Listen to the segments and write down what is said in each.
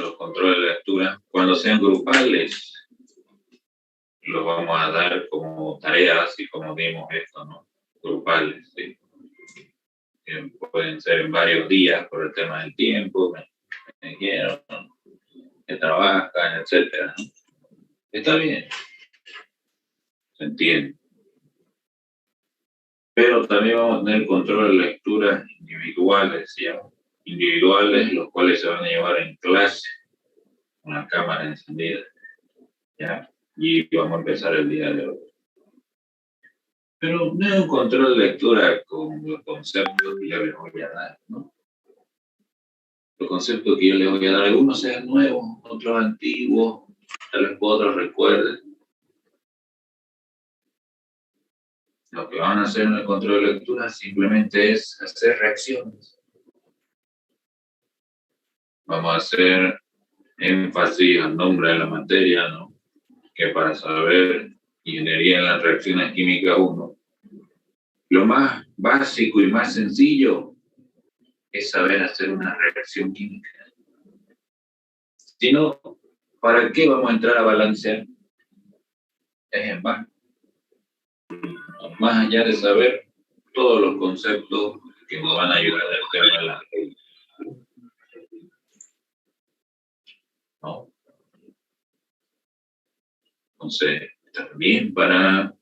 los controles de lectura, cuando sean grupales, los vamos a dar como tareas, y como dimos esto, ¿no? Grupales, ¿sí? Que pueden ser en varios días por el tema del tiempo, me quiero, que trabajan, etcétera, ¿no? Está bien, se entiende. Pero también vamos a tener control de lecturas individuales, ¿sí? Individuales, los cuales se van a llevar en clase con la cámara encendida, ¿ya? Y vamos a empezar el día de hoy. Pero no es un control de lectura con los conceptos que yo les voy a dar, ¿no? Los conceptos que yo les voy a dar, algunos sean nuevos, otros antiguos, tal vez otros recuerden. Lo que van a hacer en el control de lectura simplemente es hacer reacciones. Vamos a hacer énfasis al nombre de la materia, ¿no? Que para saber ingeniería en las reacciones químicas 1, lo más básico y más sencillo es saber hacer una reacción química. Si no, ¿para qué vamos a entrar a balancear? Es en vano. Más allá de saber todos los conceptos que nos van a ayudar al tema de la ley, ¿no? Entonces, también para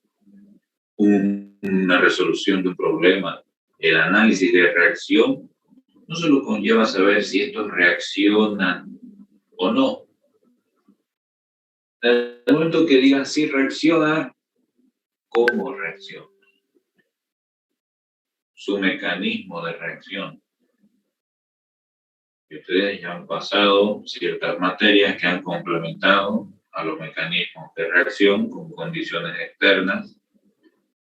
una resolución de un problema, el análisis de reacción no solo conlleva saber si estos reaccionan o no. En el momento que digan si reacciona, ¿cómo reacciona? Su mecanismo de reacción. Y ustedes ya han pasado ciertas materias que han complementado a los mecanismos de reacción con condiciones externas,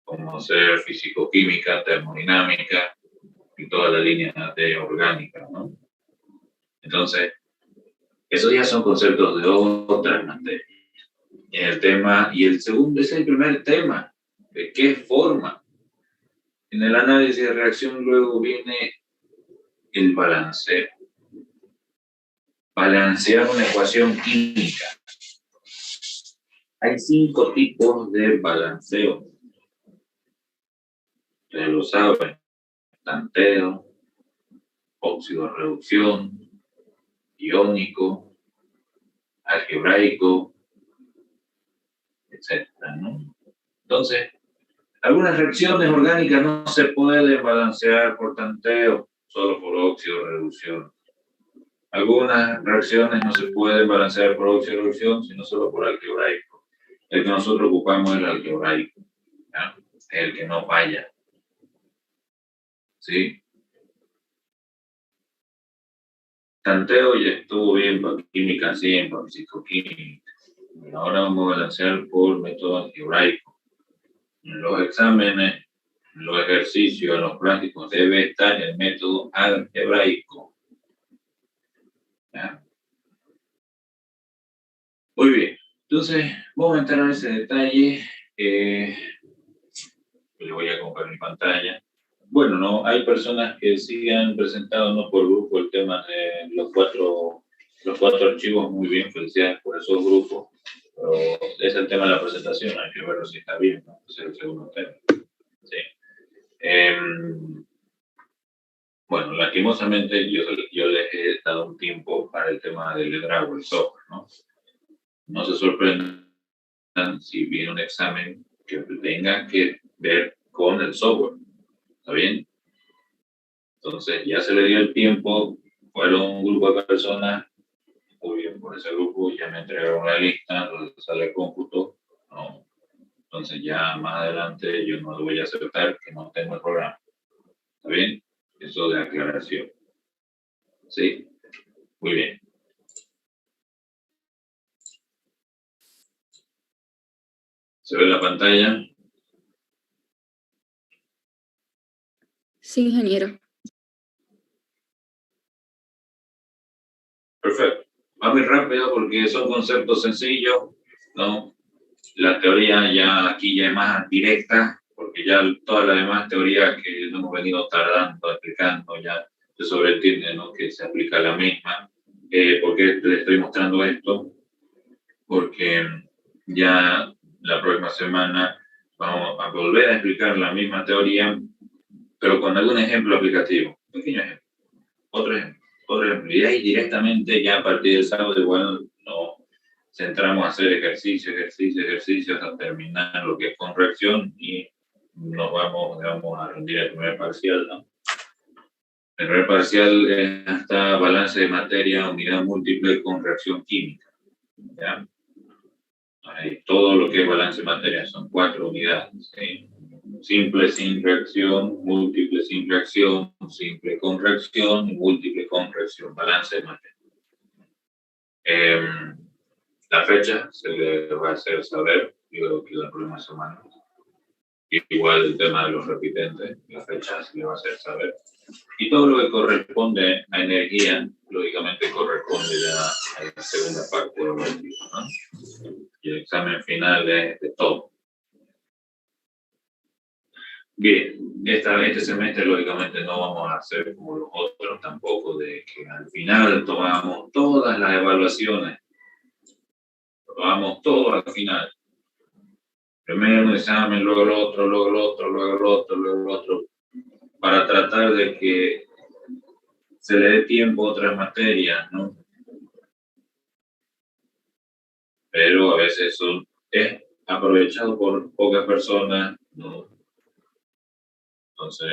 como ser físico-química, termodinámica y toda la línea de orgánica, ¿no? Entonces, esos ya son conceptos de otras materias. El tema, y el segundo es el primer tema, ¿de qué forma? En el análisis de reacción luego viene el balanceo. Balancear una ecuación química. Hay 5 tipos de balanceo. Ustedes lo saben: tanteo, óxido-reducción, iónico, algebraico, etcétera, ¿no? Entonces, algunas reacciones orgánicas no se pueden balancear por tanteo, solo por óxido-reducción. Algunas reacciones no se pueden balancear por óxido-reducción, sino solo por algebraico. El que nosotros ocupamos es el algebraico, ¿ya? El que no falla, ¿sí? Tanteo ya estuvo bien para química 100, para fisicoquímica. Ahora vamos a balancear por método algebraico. En los exámenes, en los ejercicios, en los prácticos, debe estar el método algebraico, ¿ya? Muy bien, entonces vamos a entrar en ese detalle. Le voy a compartir mi pantalla. Bueno, no, hay personas que sí han presentado, no por grupo, el tema de los cuatro archivos. Muy bien, felicidades por esos grupos. Pero es el tema de la presentación, hay que verlo si está bien, ¿no? Ese es el segundo tema. Sí. Bueno, lastimosamente yo les he dado un tiempo para el tema del liderazgo, el software, ¿no? No se sorprendan si viene un examen que tenga que ver con el software. ¿Está bien? Entonces, ya se le dio el tiempo, fueron un grupo de personas, muy bien, por ese grupo ya me entregaron la lista, donde sale el cómputo, ¿no? Entonces, ya más adelante yo no lo voy a aceptar que no tengo el programa. ¿Está bien? Eso de aclaración. ¿Sí? Muy bien. ¿Se ve la pantalla? Sí, ingeniero. Perfecto. Va muy rápido porque son conceptos sencillos, ¿no? La teoría ya aquí ya es más directa, porque ya todas las demás teorías que hemos venido tardando, explicando, ya se sobreentiende, ¿no? Que se aplica la misma. ¿Por qué te estoy mostrando esto? Porque ya la próxima semana vamos a volver a explicar la misma teoría, pero con algún ejemplo aplicativo. Pequeño ejemplo. Otro ejemplo. Otro ejemplo. Y ahí directamente, ya a partir del sábado, igual nos centramos a hacer ejercicio hasta terminar lo que es corrección y nos vamos, digamos, a rendir el primer parcial, ¿no? El primer parcial es hasta balance de materia, unidad múltiple con reacción química. ¿Ya? Ahí, todo lo que es balance de materia son 4 unidades. ¿Sí? Simple sin reacción, múltiple sin reacción, simple con reacción y múltiple con reacción. Balance de materia. La fecha se le va a hacer saber, yo creo que la próxima semana. Igual el tema de los repitentes, la fecha se le va a hacer saber. Y todo lo que corresponde a energía, lógicamente corresponde ya a la segunda parte del objetivo, ¿no? Y el examen final es de todo. Bien, este semestre lógicamente no vamos a hacer como los otros tampoco, de que al final tomamos todas las evaluaciones, tomamos todo al final. Primero un examen, luego el otro, luego el otro, luego el otro, luego el otro, para tratar de que se le dé tiempo a otras materias, ¿no? Pero a veces eso es aprovechado por pocas personas, ¿no? Entonces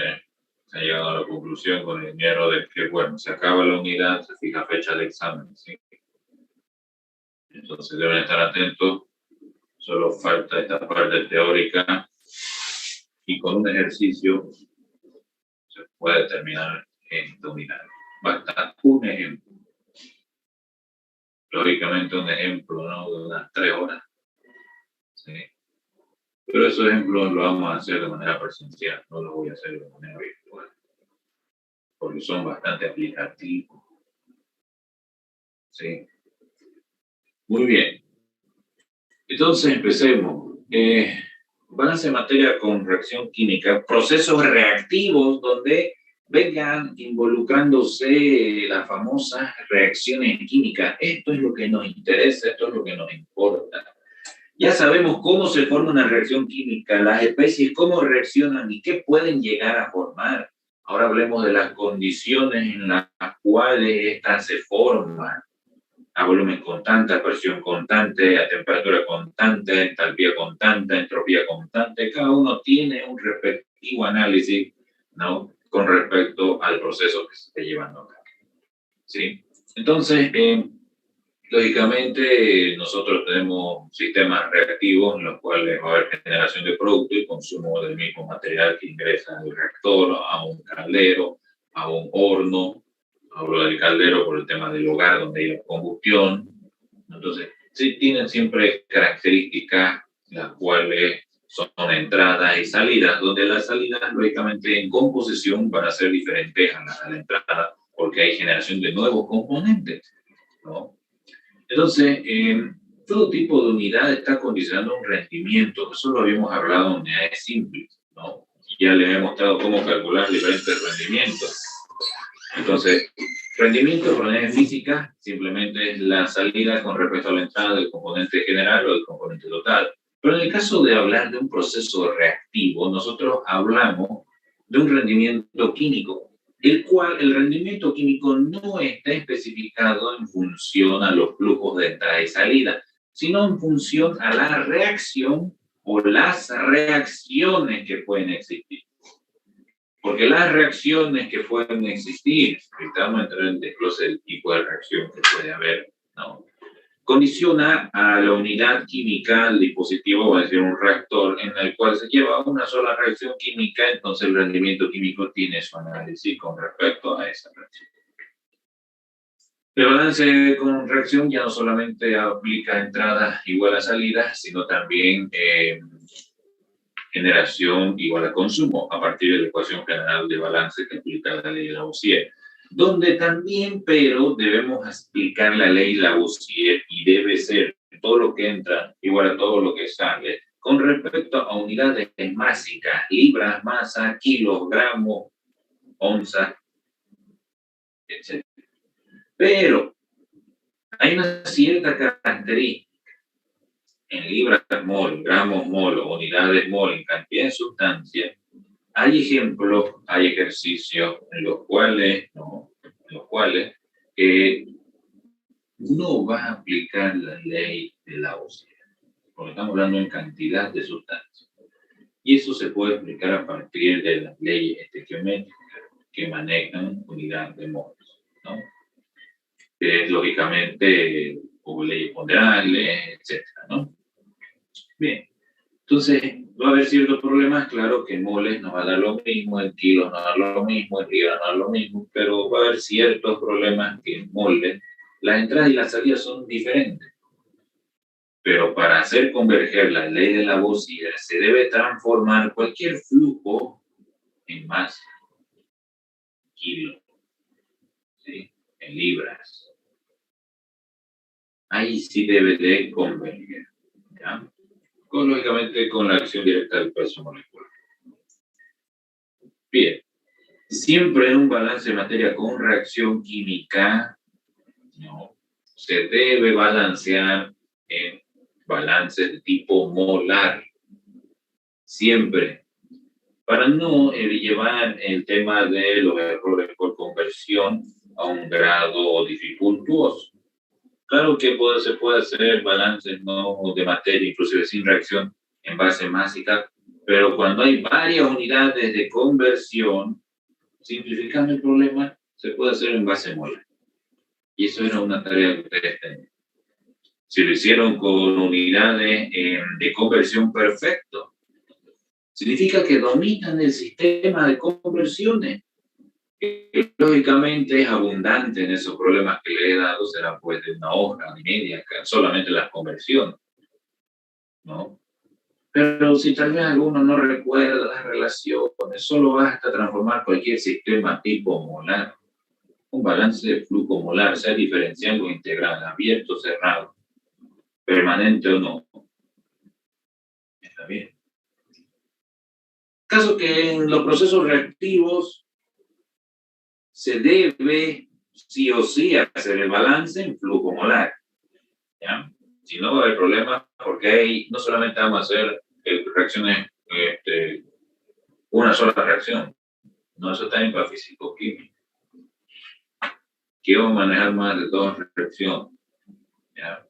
se ha llegado a la conclusión con el miedo de que, bueno, se acaba la unidad, se fija fecha de examen, ¿sí? Entonces deben estar atentos, solo falta esta parte teórica y con un ejercicio se puede terminar esta unidad. Basta un ejemplo. Lógicamente un ejemplo, ¿no? De unas 3 horas. ¿Sí? Pero esos ejemplos los vamos a hacer de manera presencial, no los voy a hacer de manera virtual, porque son bastante aplicativos. ¿Sí? Muy bien. Entonces empecemos. Balance de materia con reacción química, procesos reactivos donde vengan involucrándose las famosas reacciones químicas. Esto es lo que nos interesa, esto es lo que nos importa. Ya sabemos cómo se forma una reacción química, las especies cómo reaccionan y qué pueden llegar a formar. Ahora hablemos de las condiciones en las cuales estas se forman. A volumen constante, a presión constante, a temperatura constante, entalpía constante, entropía constante. Cada uno tiene un respectivo análisis, ¿no? Con respecto al proceso que se esté llevando a cabo. ¿Sí? Entonces, lógicamente, nosotros tenemos sistemas reactivos en los cuales va a haber generación de producto y consumo del mismo material que ingresa al reactor, a un caldero, a un horno. Hablo del caldero por el tema del hogar donde hay combustión. Entonces, sí tienen siempre características las cuales son entradas y salidas, donde las salidas, lógicamente, en composición van a ser diferentes a la entrada, porque hay generación de nuevos componentes, ¿no? Entonces, todo tipo de unidad está condicionando un rendimiento. Eso lo habíamos hablado en unidades simples, ¿no? Y ya les he mostrado cómo calcular diferentes rendimientos. Entonces, rendimiento por unidades físicas simplemente es la salida con respecto a la entrada del componente general o del componente total. Pero en el caso de hablar de un proceso reactivo, nosotros hablamos de un rendimiento químico, el cual el rendimiento químico no está especificado en función a los flujos de entrada y salida, sino en función a la reacción o las reacciones que pueden existir. Porque las reacciones que pueden existir, estamos a entrar en el desglose del tipo de reacción que puede haber, ¿no? Condiciona a la unidad química, el dispositivo, va a decir un reactor, en el cual se lleva una sola reacción química, entonces el rendimiento químico tiene su análisis con respecto a esa reacción. El balance con reacción ya no solamente aplica entradas igual a salidas, sino también generación igual a consumo, a partir de la ecuación general de balance que aplica la ley de Lavoisier, donde también, pero debemos explicar la ley Lavoisier y debe ser todo lo que entra igual a todo lo que sale, con respecto a unidades másicas, libras, masa, kilos, gramos, onzas, etc. Pero Hay una cierta característica en libras mol, gramos mol o unidades mol en cantidad de sustancia. Hay ejemplos, hay ejercicios en los cuales, ¿no? En los cuales no va a aplicar la ley de Lavoisier, porque estamos hablando en cantidad de sustancias. Y eso se puede explicar a partir de las leyes estequiométricas que manejan unidad de moles, ¿no? Lógicamente, hubo leyes ponderables, etcétera, ¿no? Bien, entonces va a haber ciertos problemas, claro que en moles nos va a dar lo mismo, en kilos nos va a dar lo mismo, en libras nos va a dar lo mismo, pero va a haber ciertos problemas que en moles las entradas y las salidas son diferentes. Pero para hacer converger la ley de Lavoisier se debe transformar cualquier flujo en masa, kilo, ¿sí? En libras. Ahí sí debe de converger, ¿ya? Lógicamente con la acción directa del peso molecular. Bien, siempre en un balance de materia con reacción química, ¿no? Se debe balancear en balances de tipo molar. Siempre. Para no llevar el tema de los errores por conversión a un grado dificultuoso. Claro que se puede hacer balances, ¿no? De materia, inclusive sin reacción en base másica, pero cuando hay varias unidades de conversión, simplificando el problema, se puede hacer en base molar. Y eso era una tarea que ustedes tenían. Si lo hicieron con unidades de conversión perfecto, significa que dominan el sistema de conversiones. Que lógicamente es abundante en esos problemas que le he dado, será pues de una hoja y media, solamente las conversiones, ¿no? Pero si tal vez alguno no recuerda las relaciones, solo basta transformar cualquier sistema tipo molar, un balance de flujo molar, sea diferencial o integral, abierto o cerrado, permanente o no. Está bien. Caso que en los procesos reactivos se debe sí o sí hacer el balance en flujo molar, ¿ya? Si no va a haber problemas, porque ahí no solamente vamos a hacer reacciones, una sola reacción, no, eso también para físico-química. Quiero manejar más de dos reacciones, ¿ya?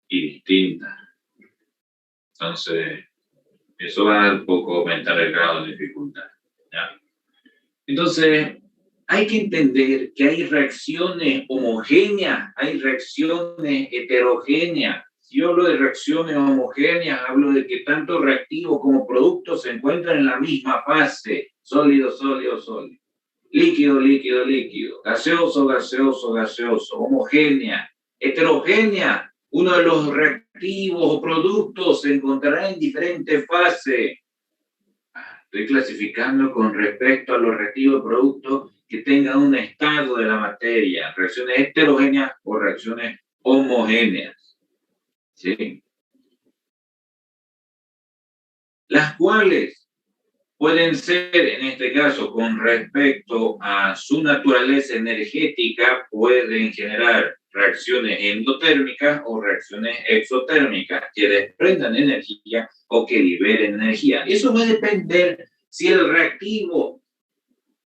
Y distintas. Entonces, eso va a un poco aumentar el grado de dificultad, ¿ya? Entonces, hay que entender que hay reacciones homogéneas, hay reacciones heterogéneas. Si yo hablo de reacciones homogéneas, hablo de que tanto reactivo como producto se encuentran en la misma fase, sólido, sólido, sólido, líquido, líquido, líquido, gaseoso, gaseoso, gaseoso, homogénea, heterogénea. Uno de los reactivos o productos se encontrará en diferentes fases. Estoy clasificando con respecto a los reactivos productos que tengan un estado de la materia, reacciones heterogéneas o reacciones homogéneas, ¿sí? Las cuales pueden ser, en este caso, con respecto a su naturaleza energética, pueden generar reacciones endotérmicas o reacciones exotérmicas que desprendan energía o que liberen energía. Eso va a depender si el reactivo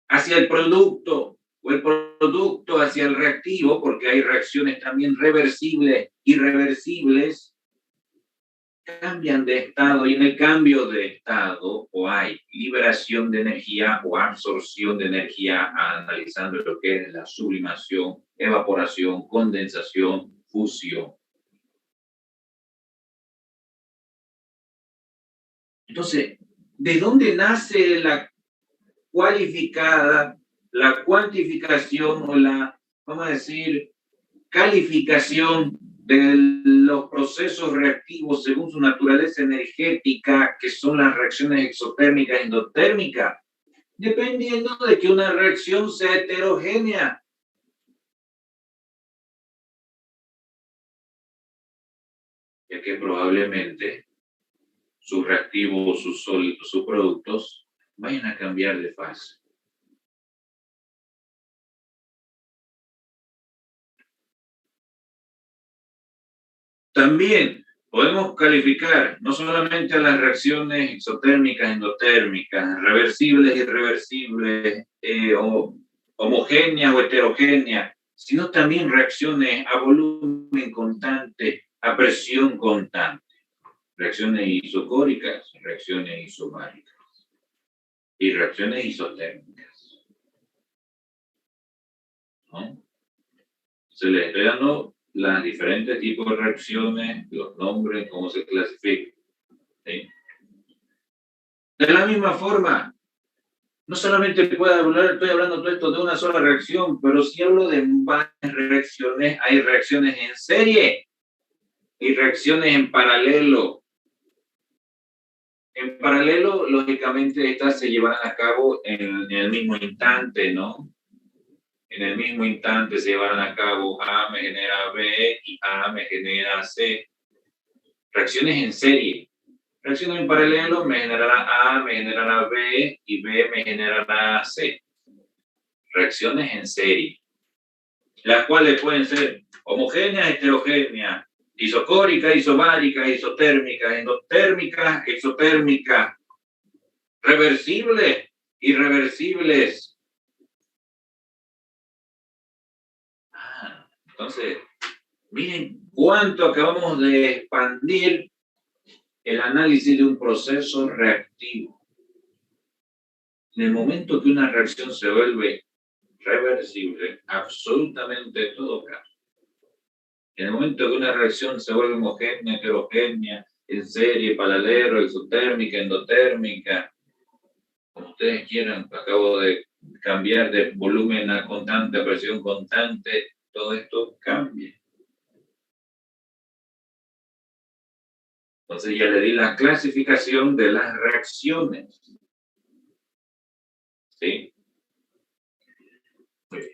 hacia el producto o el producto hacia el reactivo, porque hay reacciones también reversibles, irreversibles, cambian de estado y en el cambio de estado o hay liberación de energía o absorción de energía, analizando lo que es la sublimación, evaporación, condensación, fusión. Entonces, ¿de dónde nace la cuantificación o la, vamos a decir, calificación de los procesos reactivos según su naturaleza energética, que son las reacciones exotérmicas y endotérmicas? Dependiendo de que una reacción sea heterogénea. Ya que probablemente sus reactivos, sus sólidos, sus productos vayan a cambiar de fase. También podemos calificar no solamente a las reacciones exotérmicas, endotérmicas, reversibles, irreversibles, o homogéneas o heterogéneas, sino también reacciones a volumen constante, a presión constante, reacciones isocóricas, reacciones isobáricas y reacciones isotérmicas, ¿no? Se les estoy dando las diferentes tipos de reacciones, los nombres, cómo se clasifican, ¿sí? De la misma forma, no solamente puedo hablar, estoy hablando todo esto de una sola reacción, pero si hablo de varias reacciones, hay reacciones en serie y reacciones en paralelo. En paralelo, lógicamente, estas se llevan a cabo en el mismo instante, ¿no? En el mismo instante se llevan a cabo A me genera B y A me genera C. Reacciones en serie. Reacciones en paralelo me generará A, me generará B y B me generará C. Reacciones en serie, las cuales pueden ser homogéneas, heterogéneas, isocóricas, isobáricas, isotérmicas, endotérmicas, exotérmicas, reversibles, irreversibles. Entonces, miren cuánto acabamos de expandir el análisis de un proceso reactivo. En el momento que una reacción se vuelve reversible, absolutamente todo cambia. En el momento que una reacción se vuelve homogénea, heterogénea, en serie, paralelo, exotérmica, endotérmica, como ustedes quieran, acabo de cambiar de volumen a constante, a presión constante, todo esto cambia. Entonces ya le di la clasificación de las reacciones. ¿Sí? Muy bien.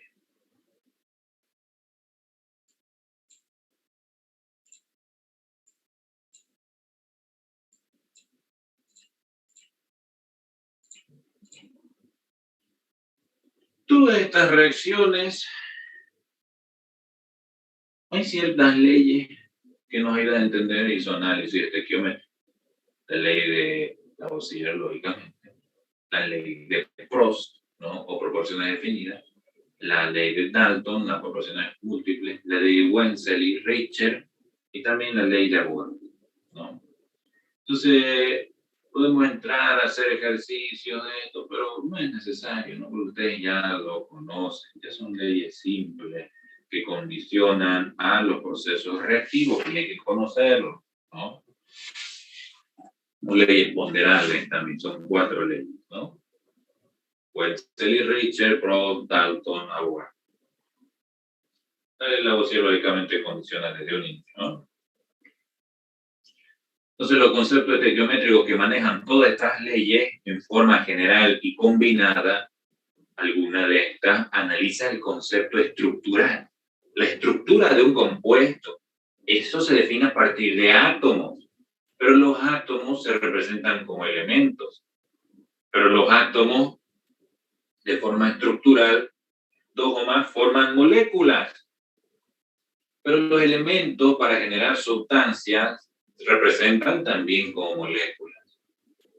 Todas estas reacciones, hay ciertas leyes que nos ayudan a entender isoanálisis estequiométrico. La ley de Lavoisier, lógicamente, la ley de Prost, ¿no? O proporciones definidas, la ley de Dalton, las proporciones múltiples, la ley de Wenzel y Richter, y también la ley de Avogadro, ¿no? Entonces, podemos entrar a hacer ejercicios de esto, pero no es necesario, ¿no? Porque ustedes ya lo conocen, ya son leyes simples que condicionan a los procesos reactivos y hay que conocerlos, ¿no? Leyes ponderables también, son 4 leyes, ¿no? Wenzel y Richter, Prost, Dalton, Avogadro. La Lavoisier lógicamente condiciona desde un inicio, ¿no? Entonces, los conceptos estequiométricos que manejan todas estas leyes en forma general y combinada, alguna de estas analiza el concepto estructural, la estructura de un compuesto. Eso se define a partir de átomos, pero los átomos se representan como elementos. Pero los átomos, de forma estructural, 2 o más forman moléculas. Pero los elementos para generar sustancias se representan también como moléculas.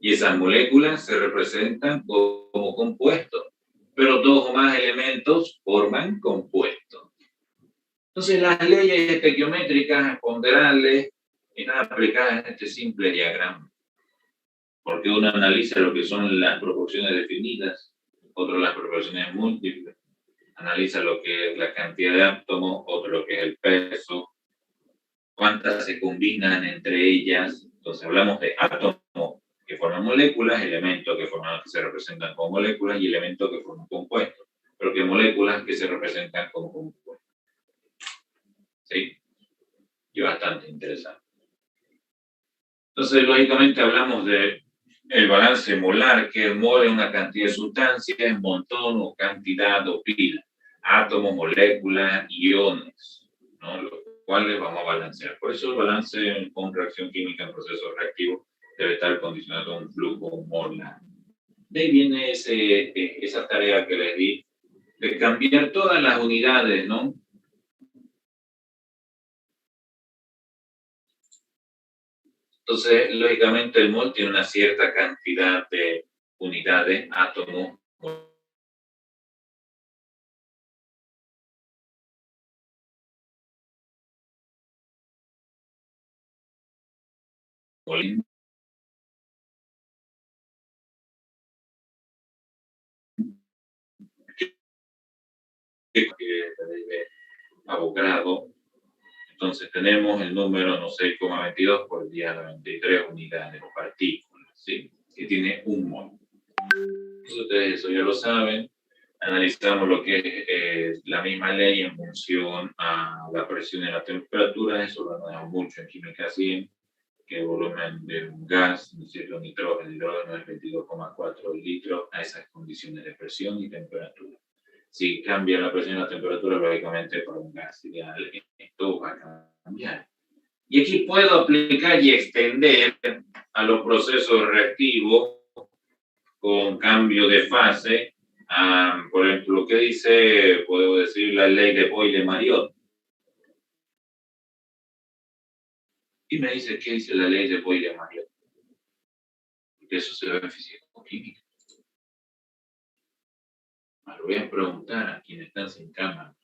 Y esas moléculas se representan como compuestos. Pero 2 o más elementos forman compuestos. Entonces, las leyes estequiométricas ponderables están aplicadas en este simple diagrama. Porque uno analiza lo que son las proporciones definidas, otro las proporciones múltiples, analiza lo que es la cantidad de átomos, otro lo que es el peso, cuántas se combinan entre ellas. Entonces hablamos de átomos que forman moléculas, elementos que se representan como moléculas y elementos que forman compuestos, pero que moléculas que se representan como compuestos. ¿Sí? Y bastante interesante. Entonces, lógicamente hablamos de el balance molar, que es mol es una cantidad de sustancias, montón o cantidad o pila, átomos, moléculas, iones, ¿no? Los cuales vamos a balancear. Por eso el balance con reacción química en procesos reactivos debe estar condicionado a un flujo molar. De ahí viene esa tarea que les di de cambiar todas las unidades, ¿no? Entonces, lógicamente, el mol tiene una cierta cantidad de unidades, átomos, mol, que de Avogadro. Entonces tenemos el número, no sé, 22 por 10 a la 23 unidades o partículas, ¿sí? Que tiene un mol. Entonces ustedes eso ya lo saben. Analizamos lo que es la misma ley en función a la presión y la temperatura. Eso lo analizamos mucho en química 100, que el volumen de un gas, ¿no es cierto? Nitrógeno, hidrógeno es 22,4 litros a esas condiciones de presión y temperatura. Si cambia la presión y la temperatura, lógicamente para un gas ideal esto va a cambiar. Y aquí puedo aplicar y extender a los procesos reactivos con cambio de fase. Por ejemplo, lo que dice, puedo decir, la ley de Boyle-Mariot. Y me dice, ¿qué dice la ley de Boyle-Mariot? Porque eso se ve en físico-química. Lo voy a preguntar a quienes están sin cámara.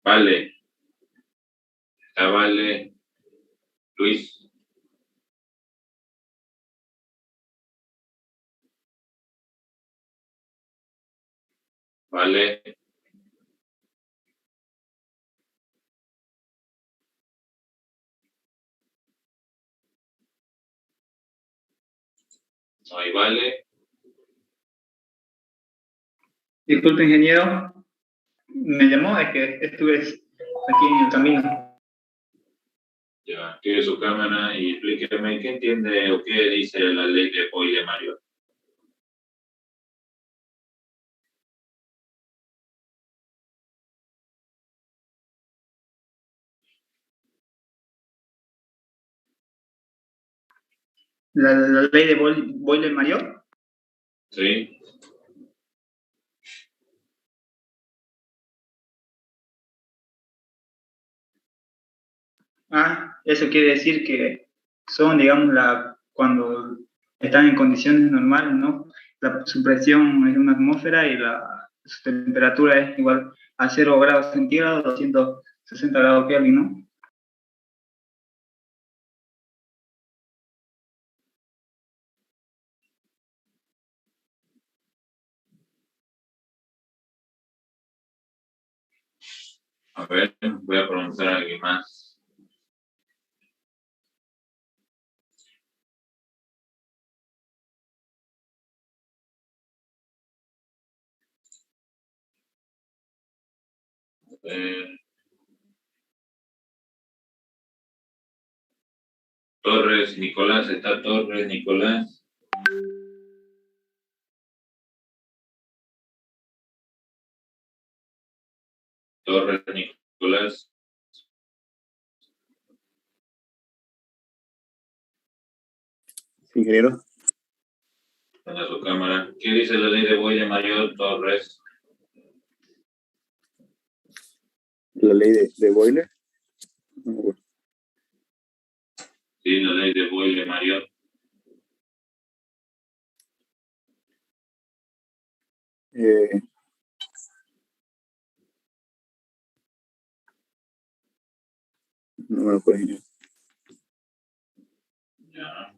Vale. Está Vale. Luis. Vale. No hay Vale. Disculpe, ingeniero. Me llamó, es que estuve aquí en el camino. Ya, active su cámara y explíqueme qué entiende o qué dice la ley de Boyle-Mariot. La ley de Boyle-Mariot. Sí. Eso quiere decir que son, digamos, cuando están en condiciones normales, ¿no? Su presión es una atmósfera y su temperatura es igual a 0 grados centígrados, 260 grados Kelvin, ¿no? A ver, voy a preguntar a alguien más. Torres, Nicolás, ¿está Torres, Nicolás? Torres, Nicolás. Ingeniero. Prenda su cámara. ¿Qué dice la ley de Boyle-Mariot, Torres? La ley de Boyle. Sí, la ley de Boyle-Mariot. No me lo puedo imaginar. Ya.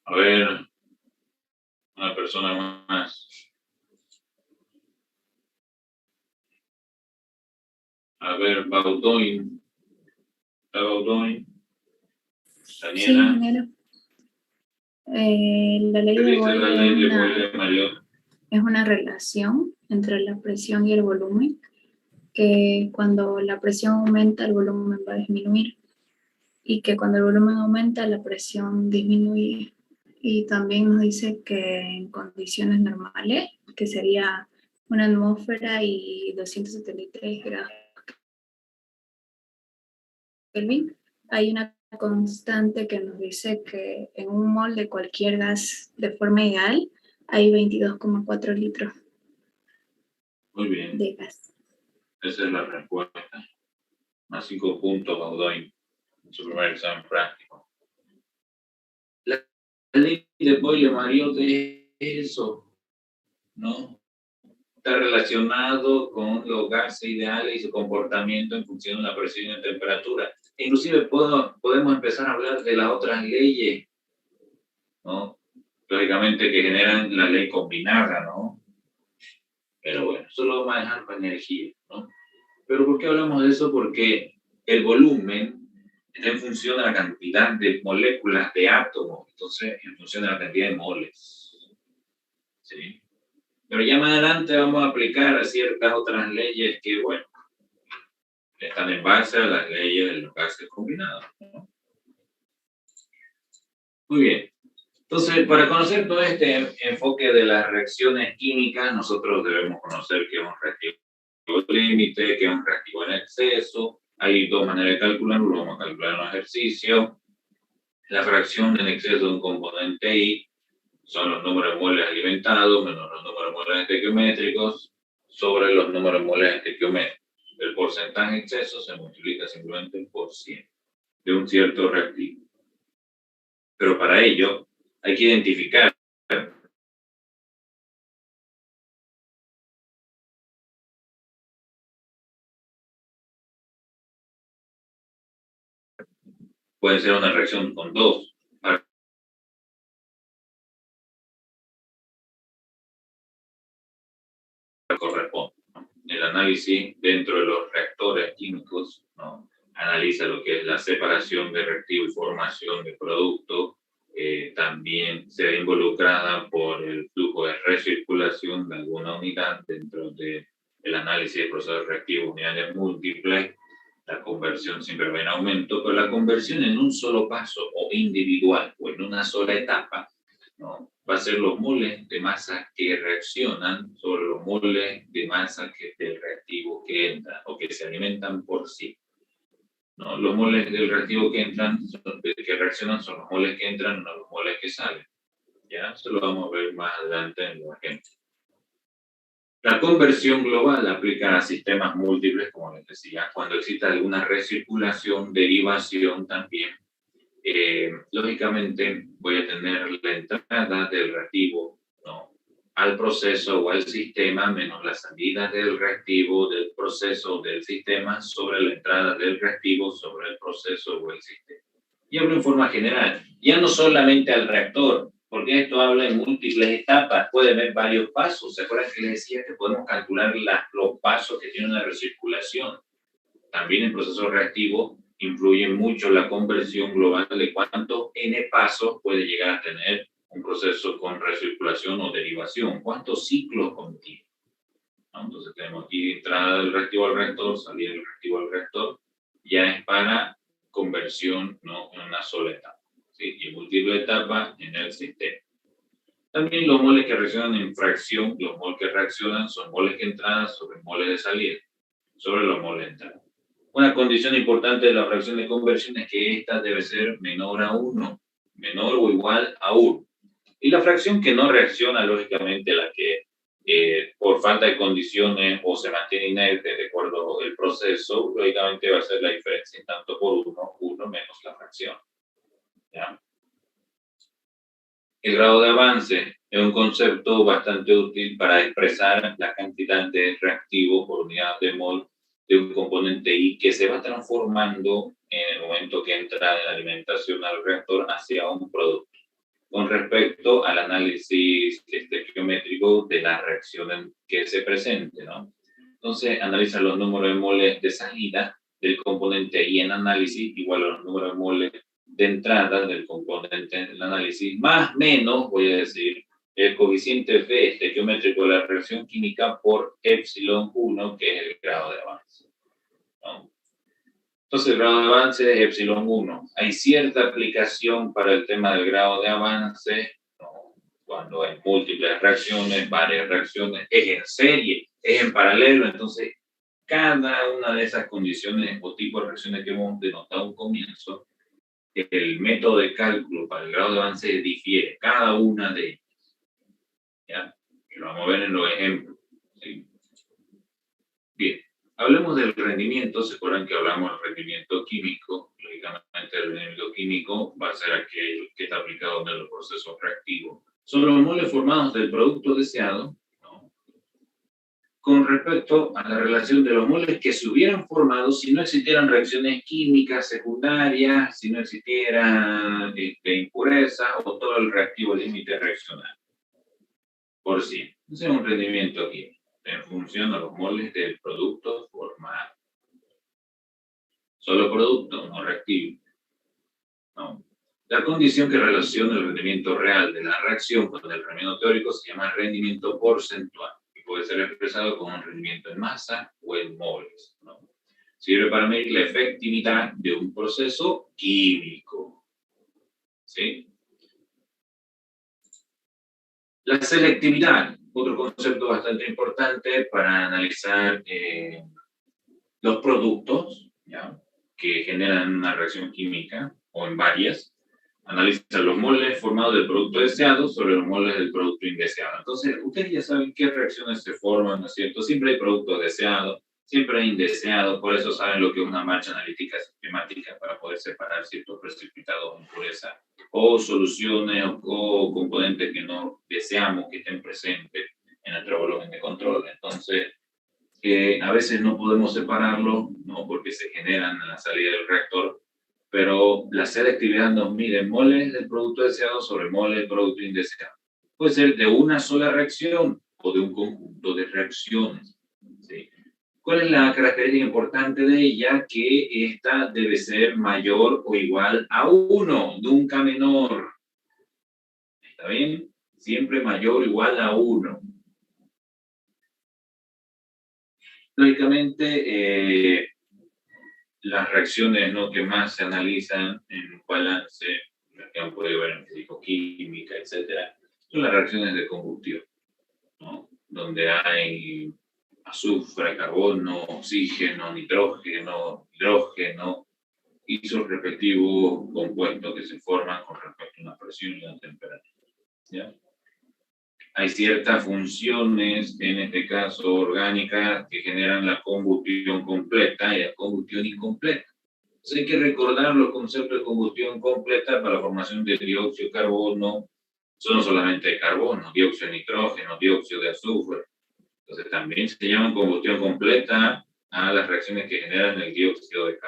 A ver, una persona más. A ver, Baudoin. ¿Está Baudoin? Sí, Daniela. ingeniero. La ley ¿Qué de dice la ley de Boyle Boyle-Mariot? es una relación entre la presión y el volumen, que cuando la presión aumenta, el volumen va a disminuir, y que cuando el volumen aumenta, la presión disminuye. Y también nos dice que en condiciones normales, que sería una atmósfera y 273 grados Kelvin, hay una constante que nos dice que en un mol de cualquier gas de forma ideal hay 22,4 litros Muy bien. de gas. Esa es la respuesta. Más 5 puntos, Baudoin, en su primer examen práctico. La ley de Boyle-Mariotte es eso, ¿no? Está relacionado con los gases ideales y su comportamiento en función de la presión y temperatura. Inclusive podemos empezar a hablar de las otras leyes, ¿no? Lógicamente que generan la ley combinada, ¿no? Pero bueno, eso lo vamos a dejar para energía, ¿no? Pero ¿por qué hablamos de eso? Porque el volumen está en función de la cantidad de moléculas de átomos, entonces en función de la cantidad de moles, ¿sí? Pero ya más adelante vamos a aplicar ciertas otras leyes que, bueno, están en base a las leyes de los gases combinados, ¿no? Muy bien. Entonces, para conocer todo este enfoque de las reacciones químicas, nosotros debemos conocer qué es un reactivo límite, qué es un reactivo en exceso. Hay dos maneras de calcularlo, lo vamos a calcular en un ejercicio. La fracción en exceso de un componente I son los números de moles alimentados menos los números de moles estequiométricos sobre los números de moles estequiométricos. El porcentaje de exceso se multiplica simplemente por 100 de un cierto reactivo. Pero para ello hay que identificar puede ser una reacción con dos. Corresponde. El análisis dentro de los reactores químicos, ¿no? Analiza lo que es la separación de reactivo y formación de producto. También se ve involucrada por el flujo de recirculación de alguna unidad dentro del análisis de procesos reactivos unidades múltiples. La conversión siempre va en aumento, pero la conversión en un solo paso o individual o en una sola etapa, ¿no? Va a ser los moles de masa que reaccionan sobre los moles de masa del reactivo que entra o que se alimentan por sí, ¿no? Los moles del reactivo que entran, que reaccionan son los moles que entran, no los moles que salen. ¿Ya? Eso lo vamos a ver más adelante en los ejemplos. La conversión global aplica a sistemas múltiples, como les decía, cuando existe alguna recirculación, derivación también. Lógicamente voy a tener la entrada del reactivo, ¿no?, al proceso o al sistema menos la salida del reactivo del proceso o del sistema sobre la entrada del reactivo sobre el proceso o el sistema. Y hablo en forma general, ya no solamente al reactor, porque esto habla en múltiples etapas, puede haber varios pasos. ¿Se acuerdan que les decía que podemos calcular los pasos que tiene una recirculación? También en proceso reactivo influye mucho la conversión global de cuántos n pasos puede llegar a tener un proceso con recirculación o derivación, cuántos ciclos contiene, ¿no? Entonces tenemos aquí entrada del reactivo al reactor, salida del reactivo al reactor, ya es para conversión, no en una sola etapa, ¿sí? Y múltiple etapa en el sistema. También los moles que reaccionan en fracción, los moles que reaccionan son moles que entran sobre moles de salida, sobre los moles de entrada. Una condición importante de la fracción de conversión es que esta debe ser menor a 1, menor o igual a 1. Y la fracción que no reacciona, lógicamente, la que por falta de condiciones o se mantiene inerte de acuerdo al proceso, lógicamente va a ser la diferencia tanto por 1 menos la fracción. ¿Ya? El grado de avance es un concepto bastante útil para expresar la cantidad de reactivo por unidad de mol de un componente I que se va transformando en el momento que entra en la alimentación al reactor hacia un producto, con respecto al análisis estequiométrico de la reacción que se presente, ¿no? Entonces, analiza los números de moles de salida del componente I en análisis igual a los números de moles de entrada del componente en el análisis, más menos, voy a decir, el coeficiente F estequiométrico de la reacción química por epsilon 1, que es el grado de avance, ¿no? Entonces, el grado de avance es epsilon 1. Hay cierta aplicación para el tema del grado de avance, ¿no?, cuando hay múltiples reacciones, varias reacciones, es en serie, es en paralelo. Entonces, cada una de esas condiciones o tipos de reacciones que hemos denotado a un comienzo el método de cálculo para el grado de avance difiere, cada una de ellas. ¿Ya? Y lo vamos a ver en los ejemplos. ¿Sí? Bien, hablemos del rendimiento. ¿Se acuerdan que hablamos del rendimiento químico? Lógicamente, el rendimiento químico va a ser aquel que está aplicado en los procesos reactivos. Son los moles formados del producto deseado, ¿no?, con respecto a la relación de los moles que se hubieran formado si no existieran reacciones químicas secundarias, si no existieran impurezas o todo el reactivo límite reaccional. Por sí. Ese es un rendimiento químico en función a los moles del producto formado. Solo producto, no reactivo. No. La condición que relaciona el rendimiento real de la reacción con el rendimiento teórico se llama rendimiento porcentual y puede ser expresado como un rendimiento en masa o en moles, ¿no? Sirve para medir la efectividad de un proceso químico. ¿Sí? La selectividad, otro concepto bastante importante para analizar los productos, ¿ya?, que generan una reacción química o en varias. Analiza los moles formados del producto deseado sobre los moles del producto indeseado. Entonces, ustedes ya saben qué reacciones se forman, ¿no es cierto? Siempre hay producto deseado, siempre hay indeseado, por eso saben lo que es una marcha analítica sistemática para poder separar ciertos precipitados de impureza o soluciones o componentes que no deseamos que estén presentes en nuestro volumen de control. Entonces, a veces no podemos separarlo, ¿no?, porque se generan en la salida del reactor, pero la selectividad nos mide moles del producto deseado sobre moles del producto indeseado. Puede ser de una sola reacción o de un conjunto de reacciones, ¿sí? ¿Cuál es la característica importante de ella? Que esta debe ser mayor o igual a 1, nunca menor. ¿Está bien? Siempre mayor o igual a 1. Lógicamente, las reacciones, ¿no?, que más se analizan en un balance, las que han podido ver en físico-química, etcétera, son las reacciones de combustión, ¿no?, donde hay azufre, carbono, oxígeno, nitrógeno, hidrógeno y sus respectivos compuestos que se forman con respecto a una presión y una temperatura, ¿ya? Hay ciertas funciones, en este caso orgánicas, que generan la combustión completa y la combustión incompleta. Entonces hay que recordar los conceptos de combustión completa para la formación de dióxido de carbono. Son no solamente de carbono, dióxido de nitrógeno, dióxido de azufre. Entonces también se llama combustión completa a las reacciones que generan el dióxido de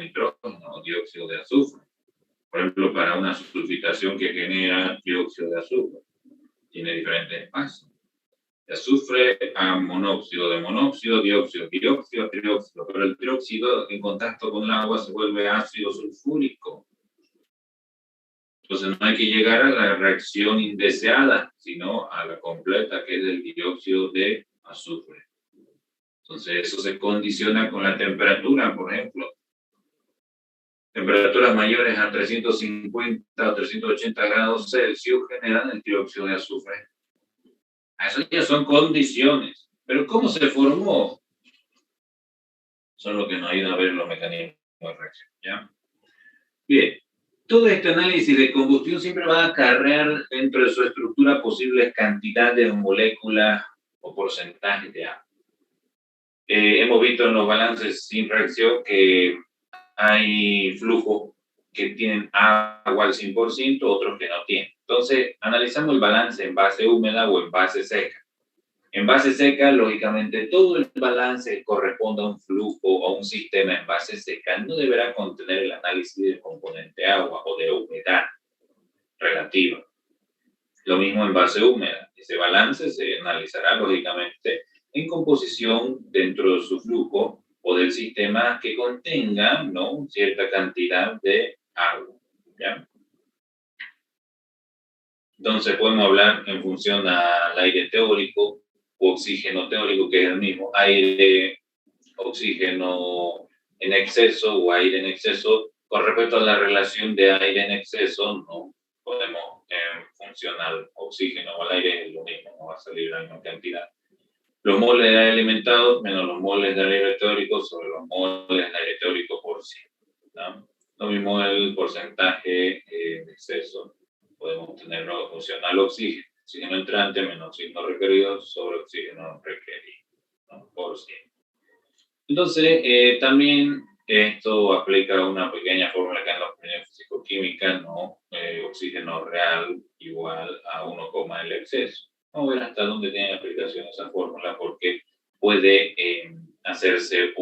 nitrógeno o dióxido de azufre. Por ejemplo, para una sulfitación que genera dióxido de azufre, tiene diferentes pasos. De azufre a monóxido, de monóxido, dióxido, trióxido, pero el trióxido en contacto con el agua se vuelve ácido sulfúrico. Entonces no hay que llegar a la reacción indeseada, sino a la completa, que es el dióxido de azufre. Entonces eso se condiciona con la temperatura, por ejemplo. Temperaturas mayores a 350 o 380 grados Celsius generan el dióxido de azufre. Eso ya son condiciones. Pero ¿cómo se formó? Son lo que nos ayuda a ver los mecanismos de reacción, ¿ya? Bien. Todo este análisis de combustión siempre va a acarrear dentro de su estructura posibles cantidades de moléculas o porcentajes de agua. Hemos visto en los balances sin reacción que hay flujos que tienen agua al 100%, otros que no tienen. Entonces, analizamos el balance en base húmeda o en base seca. En base seca, lógicamente, todo el balance corresponde a un flujo o a un sistema en base seca. No deberá contener el análisis del componente agua o de humedad relativa. Lo mismo en base húmeda. Ese balance se analizará, lógicamente, en composición dentro de su flujo o del sistema que contenga, ¿no?, cierta cantidad de agua, ¿ya? Entonces podemos hablar en función al aire teórico o oxígeno teórico, que es el mismo, aire, oxígeno en exceso o aire en exceso. Con respecto a la relación de aire en exceso, no podemos, en función al oxígeno o al aire, es lo mismo, no va a salir la misma cantidad. Los moles de aire alimentado menos los moles de aire teórico sobre los moles de aire teórico por sí, ¿no? Lo mismo el porcentaje de exceso. Podemos tener una funcional oxígeno. Oxígeno entrante menos oxígeno requerido sobre oxígeno requerido, ¿no? Por 100. Entonces, también esto aplica a una pequeña fórmula que en la opinión físico-química, ¿no? Oxígeno real igual a 1, el exceso. Vamos a ver hasta dónde tiene aplicación esa fórmula, porque puede hacerse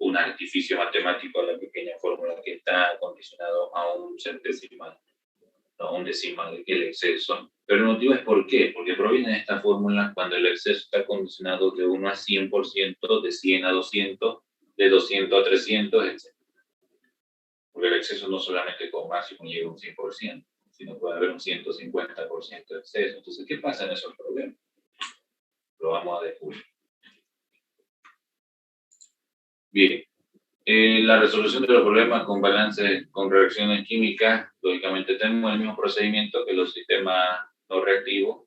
un artificio matemático a la pequeña fórmula que está condicionado a un centesimal, a un decimal, el exceso. Pero el motivo es ¿por qué? Porque proviene de esta fórmula cuando el exceso está condicionado de 1 a 100%, de 100 a 200, de 200 a 300, etc. Porque el exceso no solamente con máximo llega a un 100%, sino puede haber un 150% de exceso. Entonces, ¿qué pasa en esos problemas? Lo vamos a descubrir. Bien, la resolución de los problemas con balances, con reacciones químicas, lógicamente tenemos el mismo procedimiento que los sistemas no reactivos.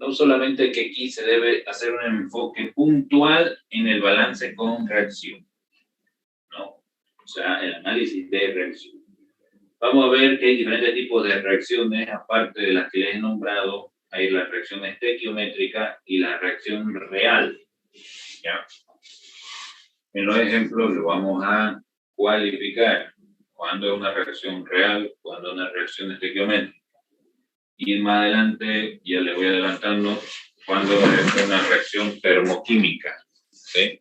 No solamente que aquí se debe hacer un enfoque puntual en el balance con reacción, ¿no? O sea, el análisis de reacción. Vamos a ver que hay diferentes tipos de reacciones, aparte de las que les he nombrado. Hay la reacción estequiométrica y la reacción real, ¿ya? En los ejemplos lo vamos a cualificar cuando es una reacción real, cuando es una reacción estequiométrica. Y más adelante, ya le voy adelantando, cuando es una reacción termoquímica, ¿sí?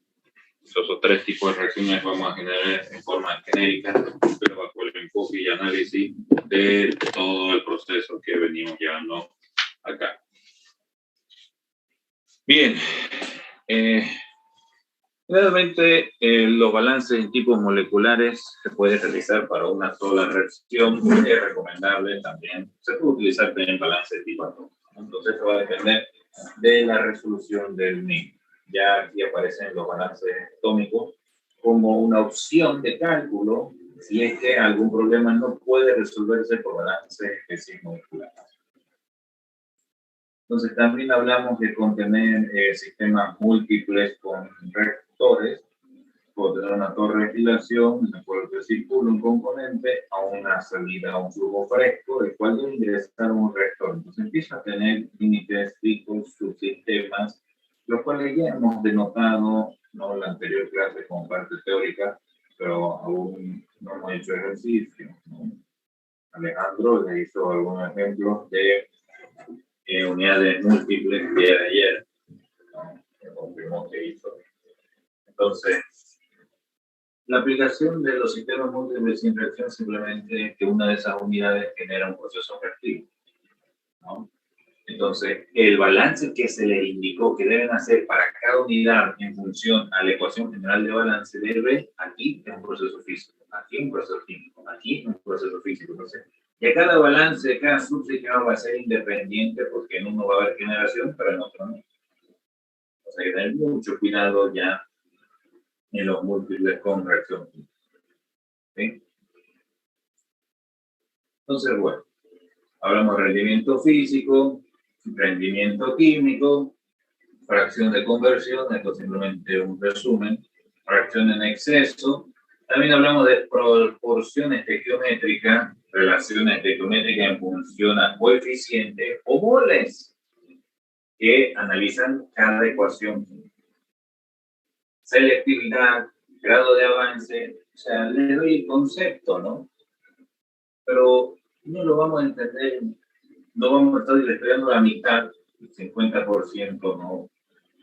Esos 3 tipos de reacciones vamos a generar en forma genérica, pero bajo el enfoque y análisis de todo el proceso que venimos llevando acá. Bien. Realmente los balances en tipos moleculares se puede realizar para una sola reacción, es recomendable también. Se puede utilizar también balance de tipo atómico. Entonces esto va a depender de la resolución del mismo. Ya aquí aparecen los balances atómicos como una opción de cálculo si es que algún problema no puede resolverse por balances moleculares. Entonces también hablamos de contener sistemas múltiples con reactores. Puedo tener una torre de destilación en la cual se circula un componente a una salida a un flujo fresco, el cual debe ingresar a un reactor. Entonces empieza a tener límites fijos, subsistemas, los cuales ya hemos denotado, ¿no?, en la anterior clase como parte teórica, pero aún no hemos hecho ejercicio, ¿no? Alejandro le hizo algunos ejemplos de unidades múltiples de ayer, ¿no? Que confirmó que hizo. Entonces, la aplicación de los sistemas múltiples sin reacción simplemente es que una de esas unidades genera un proceso reactivo, ¿no? Entonces, el balance que se le indicó que deben hacer para cada unidad en función a la ecuación general de balance debe, aquí es un proceso físico, aquí un proceso químico, aquí un proceso físico. Entonces, y cada balance, cada subsistema va a ser independiente porque en uno va a haber generación, pero en otro no. O sea, hay que tener mucho cuidado ya en los múltiples con reacción química. ¿Sí? Entonces, bueno, hablamos de rendimiento físico, rendimiento químico, fracción de conversión, esto es simplemente un resumen, fracción en exceso. También hablamos de proporción estequiométrica, relación estequiométrica en función a coeficientes o moles que analizan cada ecuación. Selectividad, grado de avance, o sea, les doy el concepto, ¿no? Pero no lo vamos a entender, no vamos a estar estudiando la mitad, el 50% no,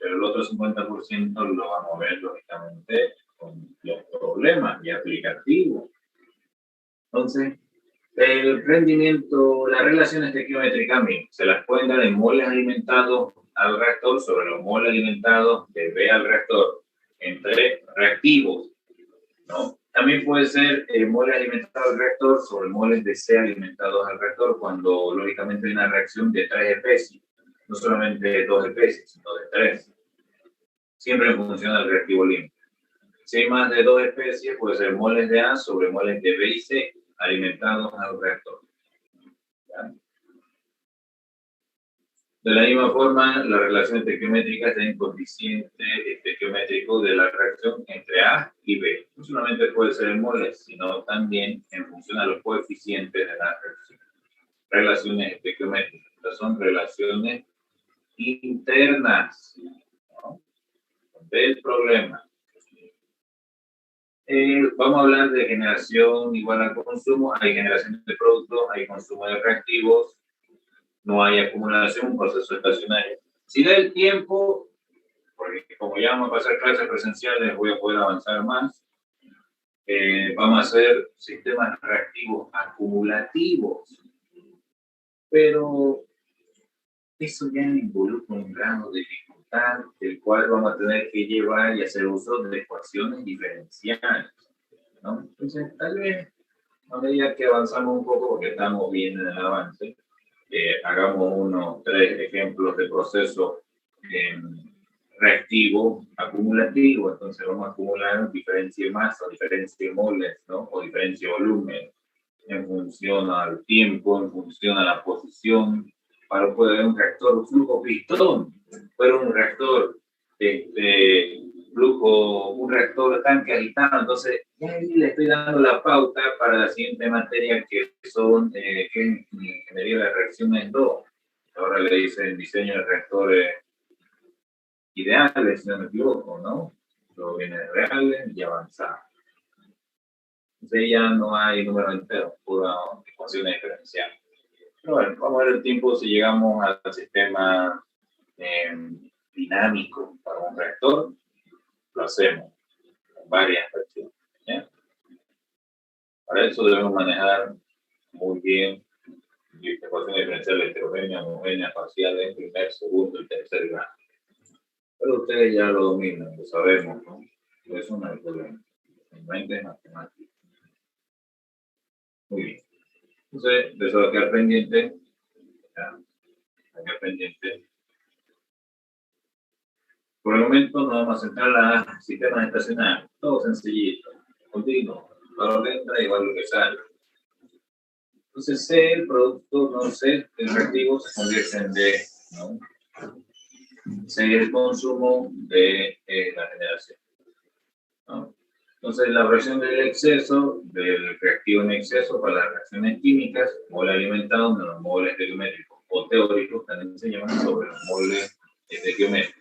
pero el otro 50% lo vamos a ver lógicamente con los problemas y aplicativos. Entonces, el rendimiento, las relaciones estequiométricas se las pueden dar en moles alimentados al reactor sobre los moles alimentados de B al reactor entre reactivos, ¿no? También puede ser moles alimentados al reactor sobre moles de C alimentados al reactor cuando lógicamente hay una reacción de 3 especies, no solamente de 2 especies, sino de 3. Siempre en función del reactivo límite. Si hay más de 2 especies, puede ser moles de A sobre moles de B y C alimentados al reactor. ¿Ya? De la misma forma, la relación estequiométrica está en coeficiente estequiométrico de la reacción entre A y B. No solamente puede ser en moles, sino también en función a los coeficientes de la reacción. Relaciones estequiométricas. Estas son relaciones internas, ¿no?, del problema. Vamos a hablar de generación igual al consumo. Hay generación de productos, hay consumo de reactivos, no hay acumulación, un proceso estacionario. Si da el tiempo, porque como ya vamos a pasar clases presenciales, voy a poder avanzar más, vamos a hacer sistemas reactivos acumulativos, pero eso ya involucra un grado de dificultad, del cual vamos a tener que llevar y hacer uso de ecuaciones diferenciales, ¿no? Entonces, tal vez, a medida que avanzamos un poco, porque estamos bien en el avance, hagamos unos 3 ejemplos de proceso reactivo acumulativo. Entonces, vamos a acumular diferencia de masa, diferencia de moles, ¿no?, o diferencia de volumen, en función al tiempo, en función a la posición, para poder un reactor flujo pistón, pero un reactor flujo, un reactor tanque agitado. Entonces, ya ahí le estoy dando la pauta para la siguiente materia, que son que es ingeniería de reacciones 2. Ahora le dicen diseño de reactores ideales, si no me equivoco, ¿no? Luego viene reales y avanzados. Entonces ya no hay número entero, pura ecuaciones diferenciales. Pero bueno, vamos a ver el tiempo si llegamos al sistema dinámico para un reactor. Lo hacemos con varias versiones, ¿ya? Para eso debemos manejar muy bien ecuaciones diferenciales heterogéneas, homogéneas, parciales, primer, segundo y tercer grado. Pero ustedes ya lo dominan, lo sabemos, ¿no? Por eso no hay problema. Simplemente es matemática. Muy bien. Entonces, de eso va a quedar pendiente. Ya, va a quedar pendiente. Por el momento nos vamos a centrar a sistemas estacionarios. Todo sencillito, continuo. Valor de entrada igual lo que sale. Entonces, C, el producto, no C, el reactivo se convierte en D, ¿no? C, el consumo, D, la generación, ¿no? Entonces, la fracción del exceso, del reactivo en exceso para las reacciones químicas, mole alimentado de los moles estequiométricos o teóricos, también se llaman sobre los moles estequiométricos.